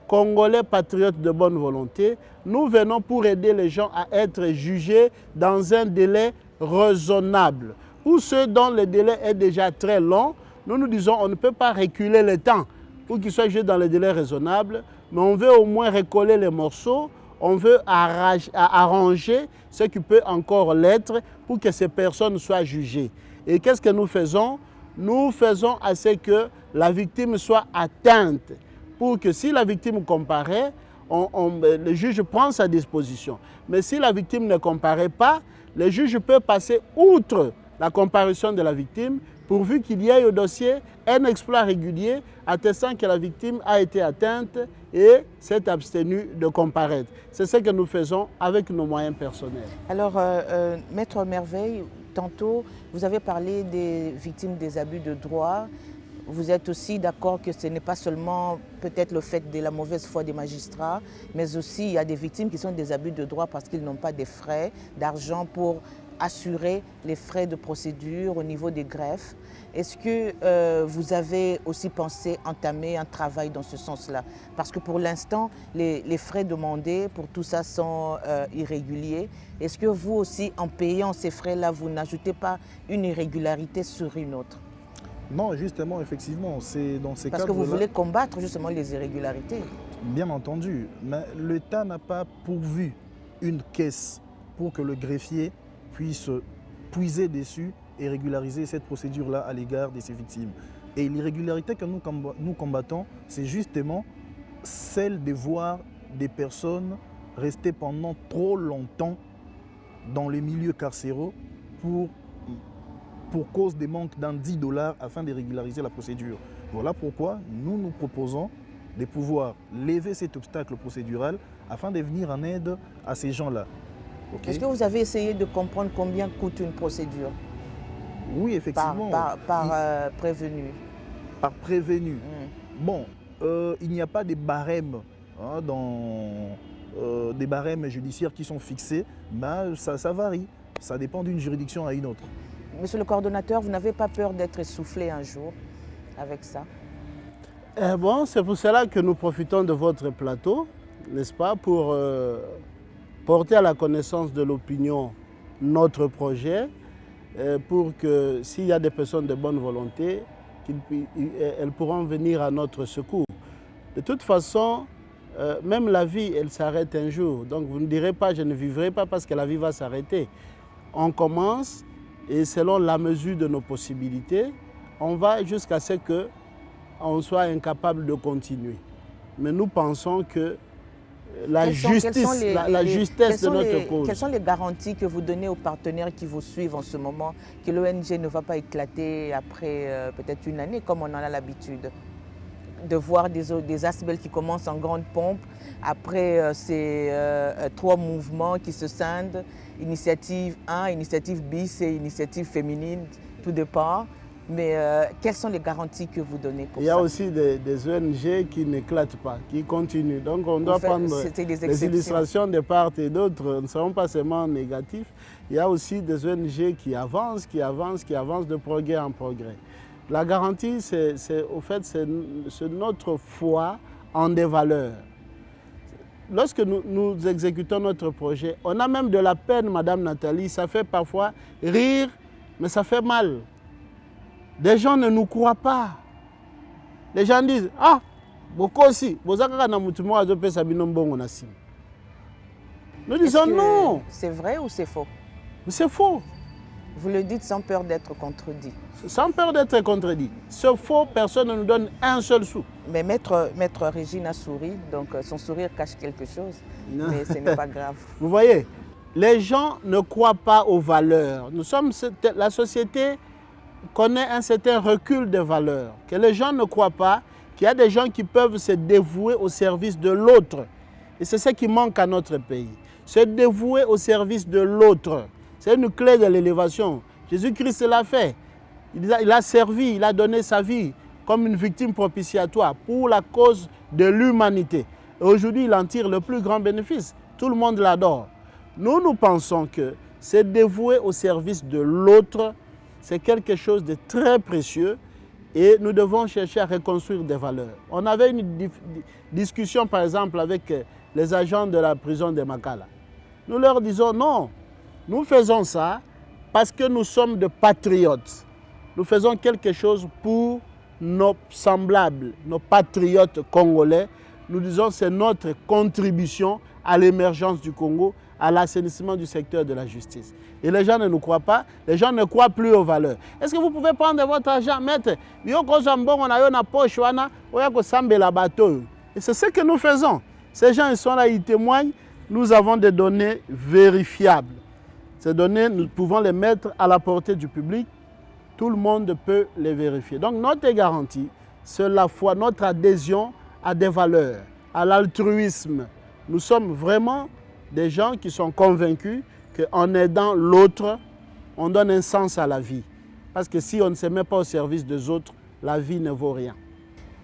Congolais patriotes de bonne volonté, nous venons pour aider les gens à être jugés dans un délai raisonnable. Pour ceux dont le délai est déjà très long, nous nous disons on ne peut pas reculer le temps pour qu'ils soient jugés dans le délai raisonnable, mais on veut au moins recoller les morceaux, on veut arranger ce qui peut encore l'être pour que ces personnes soient jugées. Et qu'est-ce que nous faisons? Nous faisons à ce que la victime soit atteinte, pour que si la victime comparaît, le juge prend sa disposition. Mais si la victime ne comparaît pas, le juge peut passer outre la comparution de la victime, pourvu qu'il y ait au dossier un exploit régulier attestant que la victime a été atteinte et s'est abstenue de comparaître. C'est ce que nous faisons avec nos moyens personnels. Alors, Maître Merveille, tantôt, vous avez parlé des victimes des abus de droit. Vous êtes aussi d'accord que ce n'est pas seulement peut-être le fait de la mauvaise foi des magistrats, mais aussi il y a des victimes qui sont des abus de droit parce qu'ils n'ont pas de frais d'argent pour assurer les frais de procédure au niveau des greffes. Est-ce que vous avez aussi pensé entamer un travail dans ce sens-là? Parce que pour l'instant, les frais demandés pour tout ça sont irréguliers. Est-ce que vous aussi, en payant ces frais-là, vous n'ajoutez pas une irrégularité sur une autre? Non, justement, effectivement, c'est dans ces cas-là. Parce que vous voulez combattre justement les irrégularités. Bien entendu, mais l'État n'a pas pourvu une caisse pour que le greffier puisse puiser dessus et régulariser cette procédure-là à l'égard de ces victimes. Et l'irrégularité que nous combattons, c'est justement celle de voir des personnes rester pendant trop longtemps dans les milieux carcéraux pour cause des manques d'un $10 afin de régulariser la procédure. Voilà pourquoi nous proposons de pouvoir lever cet obstacle procédural afin de venir en aide à ces gens-là. Okay? Est-ce que vous avez essayé de comprendre combien coûte une procédure? Oui, effectivement. Par prévenu. Par prévenu. Bon, il n'y a pas de barème des barèmes judiciaires qui sont fixés, mais ça varie. Ça dépend d'une juridiction à une autre. Monsieur le coordonnateur, vous n'avez pas peur d'être essoufflé un jour avec ça? Bon, c'est pour cela que nous profitons de votre plateau, n'est-ce pas, pour porter à la connaissance de l'opinion notre projet, pour que s'il y a des personnes de bonne volonté, elles pourront venir à notre secours. De toute façon, même la vie, elle s'arrête un jour. Donc vous ne direz pas, je ne vivrai pas parce que la vie va s'arrêter. On commence et selon la mesure de nos possibilités, on va jusqu'à ce qu'on soit incapable de continuer. Mais nous pensons que la justesse de notre cause. Quelles sont les garanties que vous donnez aux partenaires qui vous suivent en ce moment, que l'ONG ne va pas éclater après peut-être une année comme on en a l'habitude? De voir des ASBEL qui commencent en grande pompe après ces 3 mouvements qui se scindent, initiative 1, initiative bis et initiative féminine, tout dépend. Mais quelles sont les garanties que vous donnez pour ça? Il y a aussi des ONG qui n'éclatent pas, qui continuent. Donc on doit prendre les illustrations de part et d'autre, ne seront pas seulement négatifs. Il y a aussi des ONG qui avancent de progrès en progrès. La garantie, c'est notre foi en des valeurs. Lorsque nous exécutons notre projet, on a même de la peine, Madame Nathalie, ça fait parfois rire, mais ça fait mal. Des gens ne nous croient pas. Les gens disent, ah, beaucoup aussi, nous disons non. C'est vrai ou c'est faux? C'est faux. Vous le dites sans peur d'être contredit. Sans peur d'être contredit. C'est faux, personne ne nous donne un seul sou. Mais maître Régine a souri, donc son sourire cache quelque chose. Non. Mais ce n'est pas grave. Vous voyez, les gens ne croient pas aux valeurs. La société connaît un certain recul des valeurs. Que les gens ne croient pas qu'il y a des gens qui peuvent se dévouer au service de l'autre. Et c'est ce qui manque à notre pays. Se dévouer au service de l'autre. C'est une clé de l'élévation. Jésus-Christ l'a fait. Il a servi, il a donné sa vie comme une victime propitiatoire pour la cause de l'humanité. Et aujourd'hui, il en tire le plus grand bénéfice. Tout le monde l'adore. Nous pensons que se dévouer au service de l'autre, c'est quelque chose de très précieux et nous devons chercher à reconstruire des valeurs. On avait une discussion, par exemple, avec les agents de la prison de Makala. Nous leur disons non. Nous faisons ça parce que nous sommes des patriotes. Nous faisons quelque chose pour nos semblables, nos patriotes congolais. Nous disons que c'est notre contribution à l'émergence du Congo, à l'assainissement du secteur de la justice. Et les gens ne nous croient pas, les gens ne croient plus aux valeurs. Est-ce que vous pouvez prendre votre argent, mettre et c'est ce que nous faisons. Ces gens, ils sont là, ils témoignent. Nous avons des données vérifiables. Ces données, nous pouvons les mettre à la portée du public. Tout le monde peut les vérifier. Donc notre garantie, c'est la foi, notre adhésion à des valeurs, à l'altruisme. Nous sommes vraiment des gens qui sont convaincus qu'en aidant l'autre, on donne un sens à la vie. Parce que si on ne se met pas au service des autres, la vie ne vaut rien.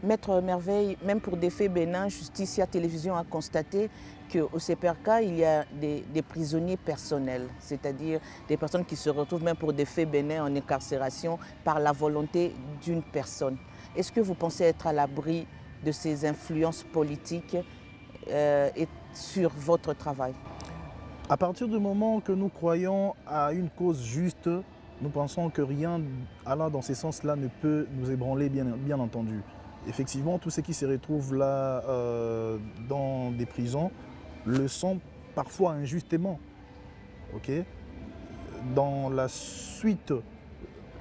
Maître Merveille, même pour des faits bénins, Justicia Télévision a constaté qu'au CPRK, il y a des prisonniers personnels, c'est-à-dire des personnes qui se retrouvent même pour des faits bénins en incarcération par la volonté d'une personne. Est-ce que vous pensez être à l'abri de ces influences politiques et sur votre travail? À partir du moment que nous croyons à une cause juste, nous pensons que rien allant dans ce sens-là ne peut nous ébranler, bien entendu. Effectivement, tous ceux qui se retrouvent là dans des prisons le sont parfois injustement. Okay? Dans la suite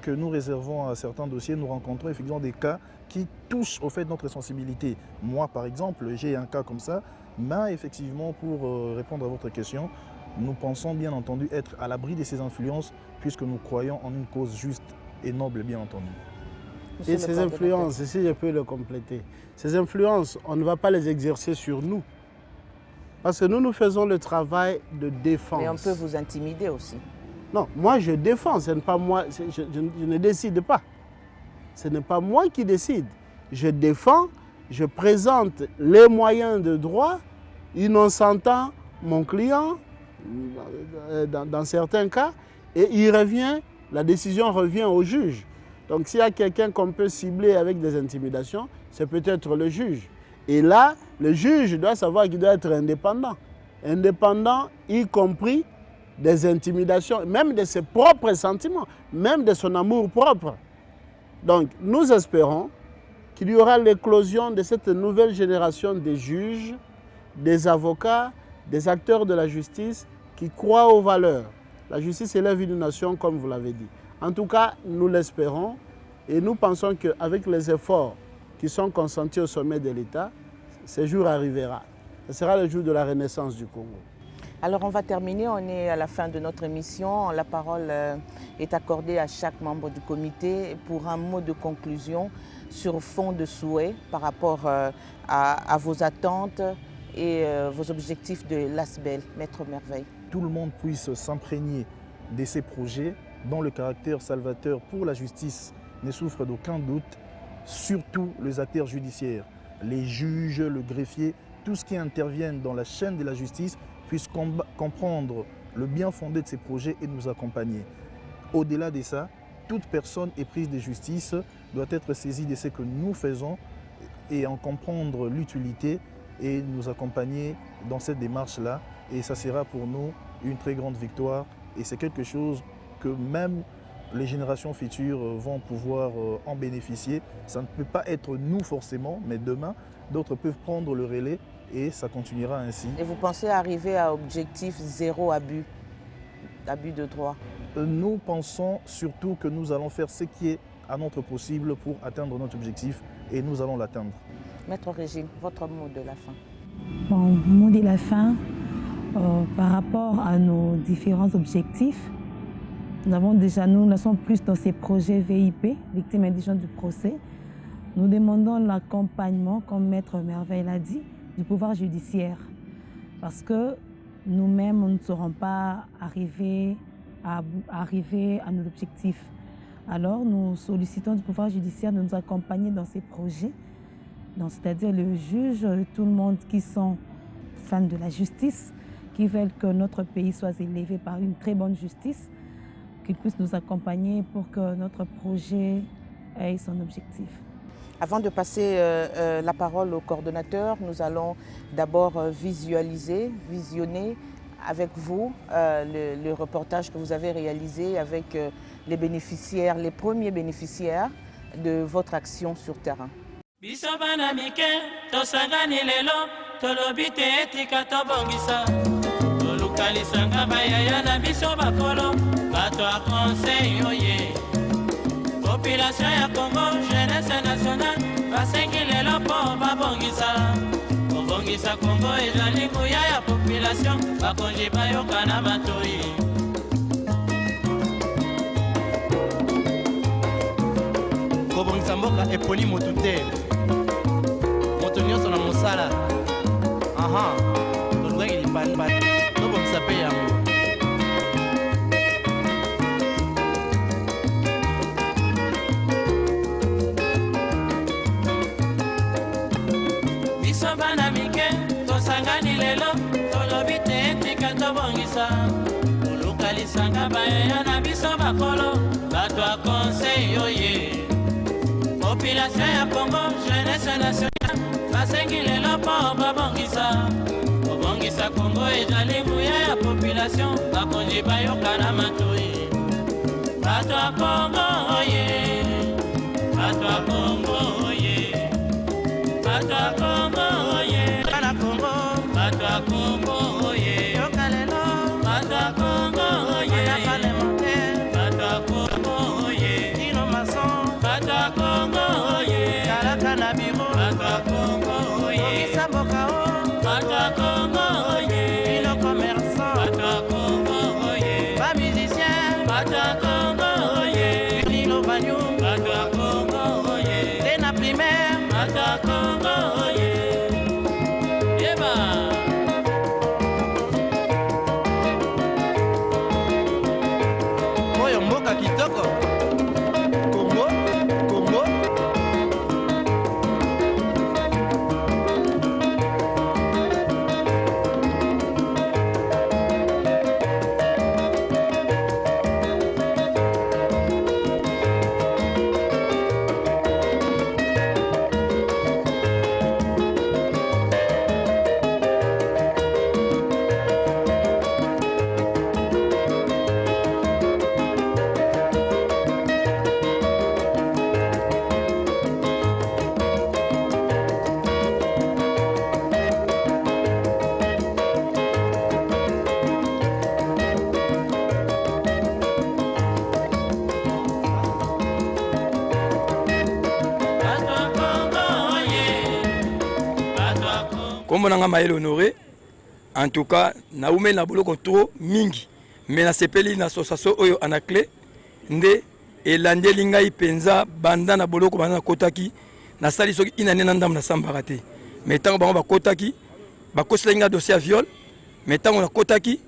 que nous réservons à certains dossiers, nous rencontrons effectivement des cas qui touchent au fait de notre sensibilité. Moi, par exemple, j'ai un cas comme ça, mais effectivement, pour répondre à votre question, nous pensons bien entendu être à l'abri de ces influences puisque nous croyons en une cause juste et noble, bien entendu. Et ces influences, si je peux le compléter, ces influences, on ne va pas les exercer sur nous. Parce que nous faisons le travail de défense. Mais on peut vous intimider aussi. Non, moi je défends, ce n'est pas moi, je ne décide pas. Ce n'est pas moi qui décide. Je défends, je présente les moyens de droit, innocentant mon client, dans certains cas, et la décision revient au juge. Donc s'il y a quelqu'un qu'on peut cibler avec des intimidations, c'est peut-être le juge. Et là, le juge doit savoir qu'il doit être indépendant. Indépendant, y compris des intimidations, même de ses propres sentiments, même de son amour propre. Donc nous espérons qu'il y aura l'éclosion de cette nouvelle génération de juges, des avocats, des acteurs de la justice qui croient aux valeurs. La justice élève une nation, comme vous l'avez dit. En tout cas, nous l'espérons et nous pensons qu'avec les efforts qui sont consentis au sommet de l'État, ce jour arrivera. Ce sera le jour de la renaissance du Congo. Alors on va terminer, on est à la fin de notre émission. La parole est accordée à chaque membre du comité pour un mot de conclusion sur fond de souhait par rapport à vos attentes et vos objectifs de l'ASBEL, Maître Merveille. Tout le monde puisse s'imprégner de ces projets dont le caractère salvateur pour la justice ne souffre d'aucun doute, surtout les acteurs judiciaires, les juges, le greffier, tout ce qui intervient dans la chaîne de la justice puisse comprendre le bien fondé de ces projets et nous accompagner. Au-delà de ça, toute personne éprise de justice doit être saisie de ce que nous faisons et en comprendre l'utilité et nous accompagner dans cette démarche-là. Et ça sera pour nous une très grande victoire et c'est quelque chose que même les générations futures vont pouvoir en bénéficier. Ça ne peut pas être nous forcément, mais demain, d'autres peuvent prendre le relais et ça continuera ainsi. Et vous pensez arriver à objectif zéro abus de droit? Nous pensons surtout que nous allons faire ce qui est à notre possible pour atteindre notre objectif et nous allons l'atteindre. Maître Régine, votre mot de la fin. Bon, mot de la fin, par rapport à nos différents objectifs, nous sommes plus dans ces projets VIP, victimes indigentes du procès. Nous demandons l'accompagnement, comme Maître Merveille l'a dit, du pouvoir judiciaire. Parce que nous-mêmes, nous ne serons pas arrivés à nos objectifs. Alors, nous sollicitons du pouvoir judiciaire de nous accompagner dans ces projets. C'est-à-dire le juge, tout le monde qui sont fans de la justice, qui veulent que notre pays soit élevé par une très bonne justice, qu'ils puissent nous accompagner pour que notre projet ait son objectif. Avant de passer la parole au coordonnateur, nous allons d'abord visionner avec vous le reportage que vous avez réalisé avec les bénéficiaires, les premiers bénéficiaires de votre action sur terrain. Population ya Congo, jeunesse nationale, basengi lelo po babongisa. Kobongisa Congo ezali nguya ya population, bakonzi bayoka na batoi. Kobongisa mboka eponi motu te. Moto nyonso na mosala. Aha, tolukaki lipanba, tobongisa pe yango. Lokalisanga baya na biso bakolo bato a conseil oye. Population ya Congo, jeunesse nationale, basengi lelo po babongisa. Kobongisa Congo ezali nguya ya population, bakonzi bayoka na matoi. Bato a Congo oye, bato a Congo oye, bato a Congo oye, bato a Congo oye, yoka lelo, bato a Congo Comme on a maïl honoré, en tout cas, na oume na boloko trop mingi. Mais na sepeli na association oyo anaclé, nde elande lingai penza banda na boloko banda na kotaki, na sali soki inane na ndam na sambarate. Mais tant bango ba kotaki, ba kosela nga dossier à viol, mais tant on a kotaki,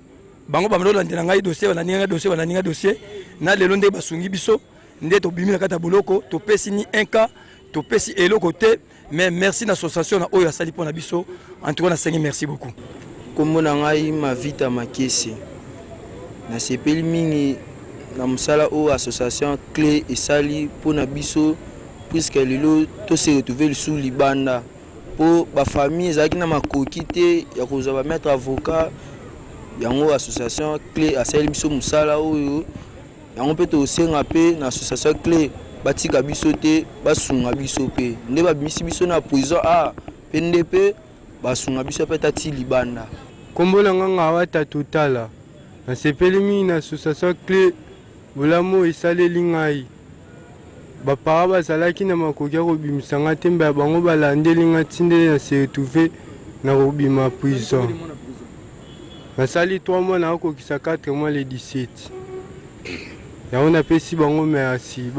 bango ba melo landela ngai dossier, ba ninga dossier, na lelo nde basungi biso, nde to bimi na kata boloko, to pesi ni un cas, to pesi eloko te. Mais merci l'association na oyo asali pona biso. En tout cas, merci beaucoup. Comme on a eu ma vie à ma caisse, na sepeli mingi na musala o association clé et sali pona biso puisque lelo to se retrouver sous libanda pour ba famille ezaki na makoki te ya koza ba mettre avocat yango association clé asali biso musala oyo yango pe to senga pe na association clé batika biso te basunga biso pe nde babimisi biso na prison pe nde pe basunga biso pe tati libanda kombola nganga wata totala na sepeli mingi na association clé bolamu esaleli ngai bapara bazalaki na makoki ya kobimisa nga te mbe bango balandeli nga tindeli na se retrouve na kobima prison nasali 3 mois na kokokisa 4 mois le 17 yango napesi bango merci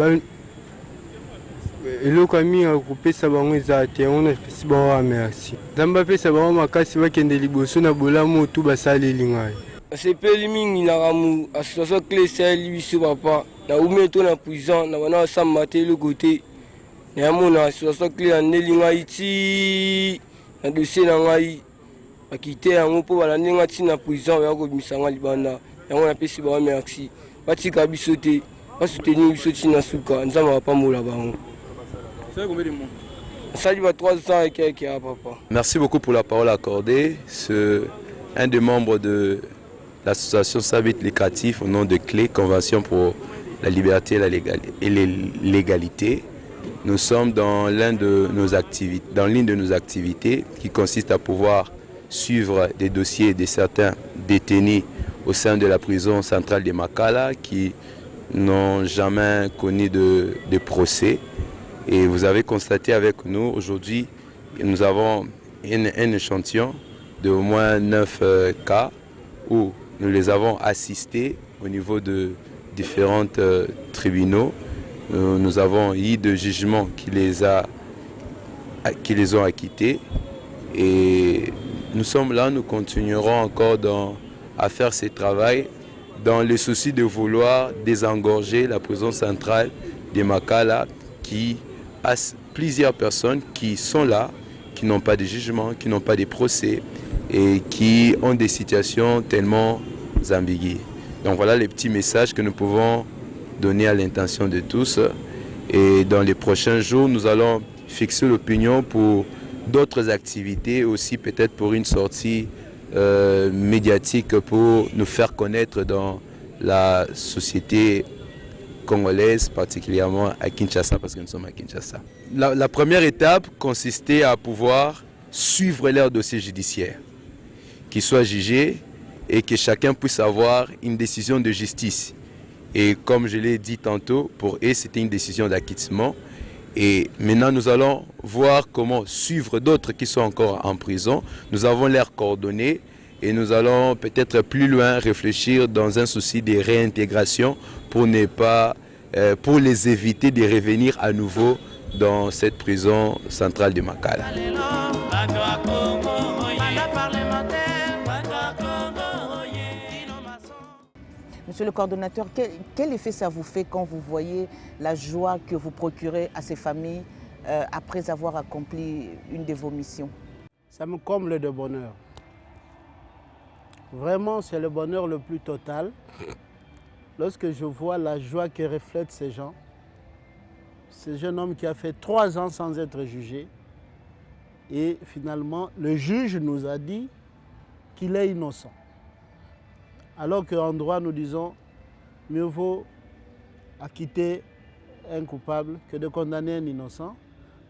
eloko ya mingi akopesa bango eza te yango napesi bango merci nzambe apesa bango makasi bakende liboso na bolamu otu basaleli ngai asepeli mingi na ramu association clé esali biso papa na umi to na prison na bana basamba te eloko te na yamona association clé andeli ngai ti na dossier na ngai bakite yango mpo balandi nga ti na prison ya kobimisa nga libanda yango napesi bango merci batika biso te basoutenir biso ti na suka nzambe apambola bango. Merci beaucoup pour la parole accordée. C'est un des membres de l'association Sabit Lécatif au nom de Clé, Convention pour la liberté et l'égalité. Nous sommes dans l'une de nos activités qui consiste à pouvoir suivre des dossiers de certains détenus au sein de la prison centrale de Makala qui n'ont jamais connu de procès. Et vous avez constaté avec nous aujourd'hui, nous avons un échantillon de au moins 9 cas où nous les avons assistés au niveau de différents tribunaux. Nous avons eu de jugements qui les ont acquittés. Et nous sommes là, nous continuerons encore à faire ce travail dans le souci de vouloir désengorger la prison centrale de Makala qui a plusieurs personnes qui sont là, qui n'ont pas de jugement, qui n'ont pas de procès et qui ont des situations tellement ambiguës. Donc voilà les petits messages que nous pouvons donner à l'intention de tous. Et dans les prochains jours, nous allons fixer l'opinion pour d'autres activités, aussi peut-être pour une sortie médiatique pour nous faire connaître dans la société congolaise, particulièrement à Kinshasa, parce que nous sommes à Kinshasa. La première étape consistait à pouvoir suivre leur dossier judiciaire, qu'ils soient jugés et que chacun puisse avoir une décision de justice. Et comme je l'ai dit tantôt, pour eux, c'était une décision d'acquittement. Et maintenant, nous allons voir comment suivre d'autres qui sont encore en prison. Nous avons leurs coordonnées et nous allons peut-être plus loin réfléchir dans un souci de réintégration pour les éviter de revenir à nouveau dans cette prison centrale de Makala. Monsieur le coordonnateur, quel effet ça vous fait quand vous voyez la joie que vous procurez à ces familles après avoir accompli une de vos missions? Ça me comble de bonheur. Vraiment, c'est le bonheur le plus total. Lorsque je vois la joie que reflètent ces gens, ce jeune homme qui a fait 3 ans sans être jugé, et finalement, le juge nous a dit qu'il est innocent. Alors qu'en droit, nous disons, mieux vaut acquitter un coupable que de condamner un innocent.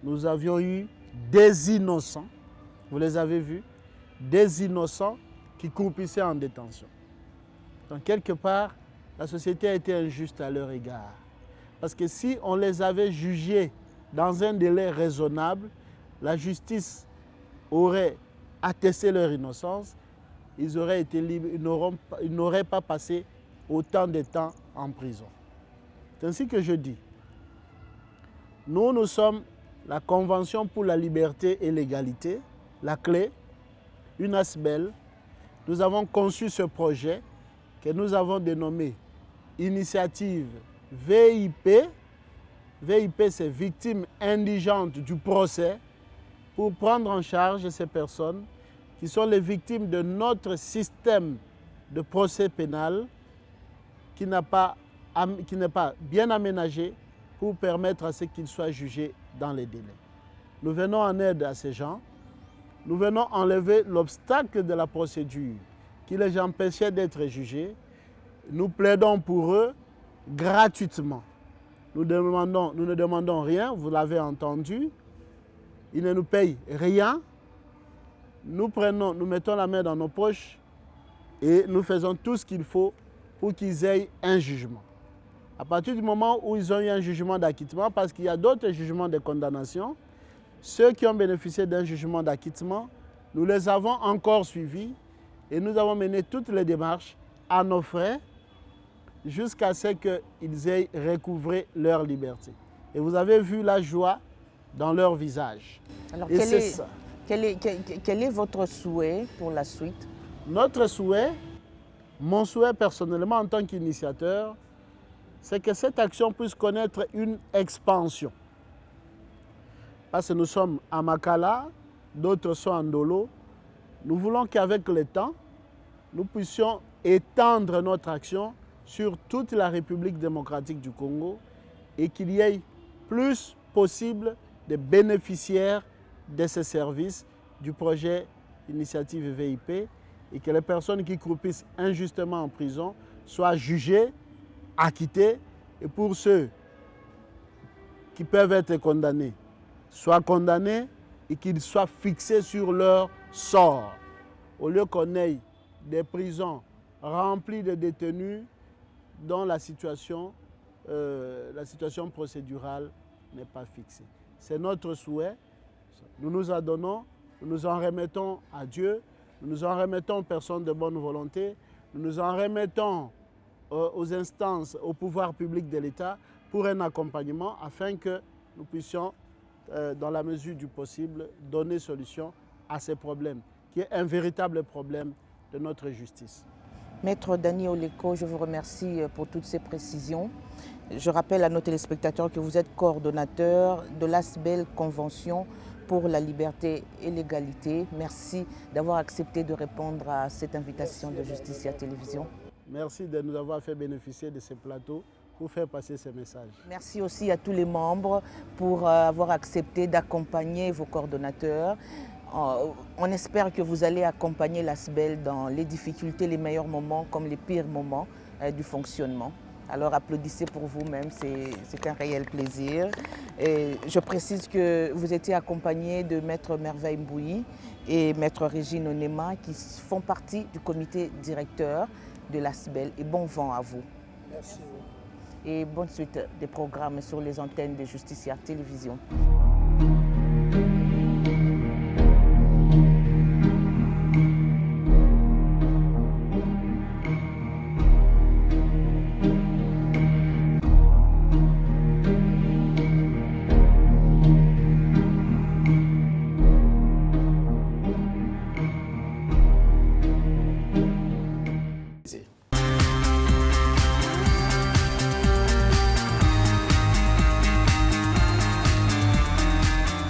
Nous avions eu des innocents, vous les avez vus, des innocents qui croupissaient en détention. Donc quelque part, la société a été injuste à leur égard. Parce que si on les avait jugés dans un délai raisonnable, la justice aurait attesté leur innocence, ils auraient été libres, ils n'auraient pas passé autant de temps en prison. C'est ainsi que je dis, nous sommes la Convention pour la liberté et l'égalité, la clé, une ASBEL. Nous avons conçu ce projet que nous avons dénommé Initiative VIP. VIP, c'est Victimes indigentes du procès, pour prendre en charge ces personnes qui sont les victimes de notre système de procès pénal qui n'est pas bien aménagé pour permettre à ce qu'ils soient jugés dans les délais. Nous venons en aide à ces gens. Nous venons enlever l'obstacle de la procédure qui les empêchait d'être jugés. Nous plaidons pour eux gratuitement. Nous ne demandons rien, vous l'avez entendu. Ils ne nous payent rien. Nous mettons la main dans nos poches et nous faisons tout ce qu'il faut pour qu'ils aient un jugement. À partir du moment où ils ont eu un jugement d'acquittement, parce qu'il y a d'autres jugements de condamnation, ceux qui ont bénéficié d'un jugement d'acquittement, nous les avons encore suivis et nous avons mené toutes les démarches à nos frais jusqu'à ce qu'ils aient recouvré leur liberté. Et vous avez vu la joie dans leur visage. Alors, quel est votre souhait pour la suite? Notre souhait, mon souhait personnellement en tant qu'initiateur, c'est que cette action puisse connaître une expansion. Parce que nous sommes à Makala, d'autres sont à Ndolo. Nous voulons qu'avec le temps, nous puissions étendre notre action sur toute la République démocratique du Congo et qu'il y ait plus possible de bénéficiaires de ces services du projet Initiative VIP et que les personnes qui croupissent injustement en prison soient jugées, acquittées et pour ceux qui peuvent être condamnés, soient condamnés et qu'ils soient fixés sur leur sort. Au lieu qu'on ait des prisons remplies de détenus dont la situation procédurale n'est pas fixée. C'est notre souhait. Nous nous adonnons, nous nous en remettons à Dieu, nous nous en remettons aux personnes de bonne volonté, nous nous en remettons aux instances, au pouvoir public de l'État pour un accompagnement afin que nous puissions, dans la mesure du possible, donner solution à ces problèmes, qui est un véritable problème de notre justice. Maître Dany Oleko, je vous remercie pour toutes ces précisions. Je rappelle à nos téléspectateurs que vous êtes coordonnateur de l'ASBEL Convention pour la liberté et l'égalité. Merci d'avoir accepté de répondre à cette invitation de Justicia Télévision. Merci de nous avoir fait bénéficier de ce plateau pour faire passer ces messages. Merci aussi à tous les membres pour avoir accepté d'accompagner vos coordonnateurs. On espère que vous allez accompagner l'ASBEL dans les difficultés, les meilleurs moments comme les pires moments du fonctionnement. Alors applaudissez pour vous-même, c'est un réel plaisir. Et je précise que vous étiez accompagné de Maître Merveille Mbouyi et Maître Régine Onema qui font partie du comité directeur de l'ASBEL. Et bon vent à vous. Merci. Et bonne suite des programmes sur les antennes de Justicia Télévision.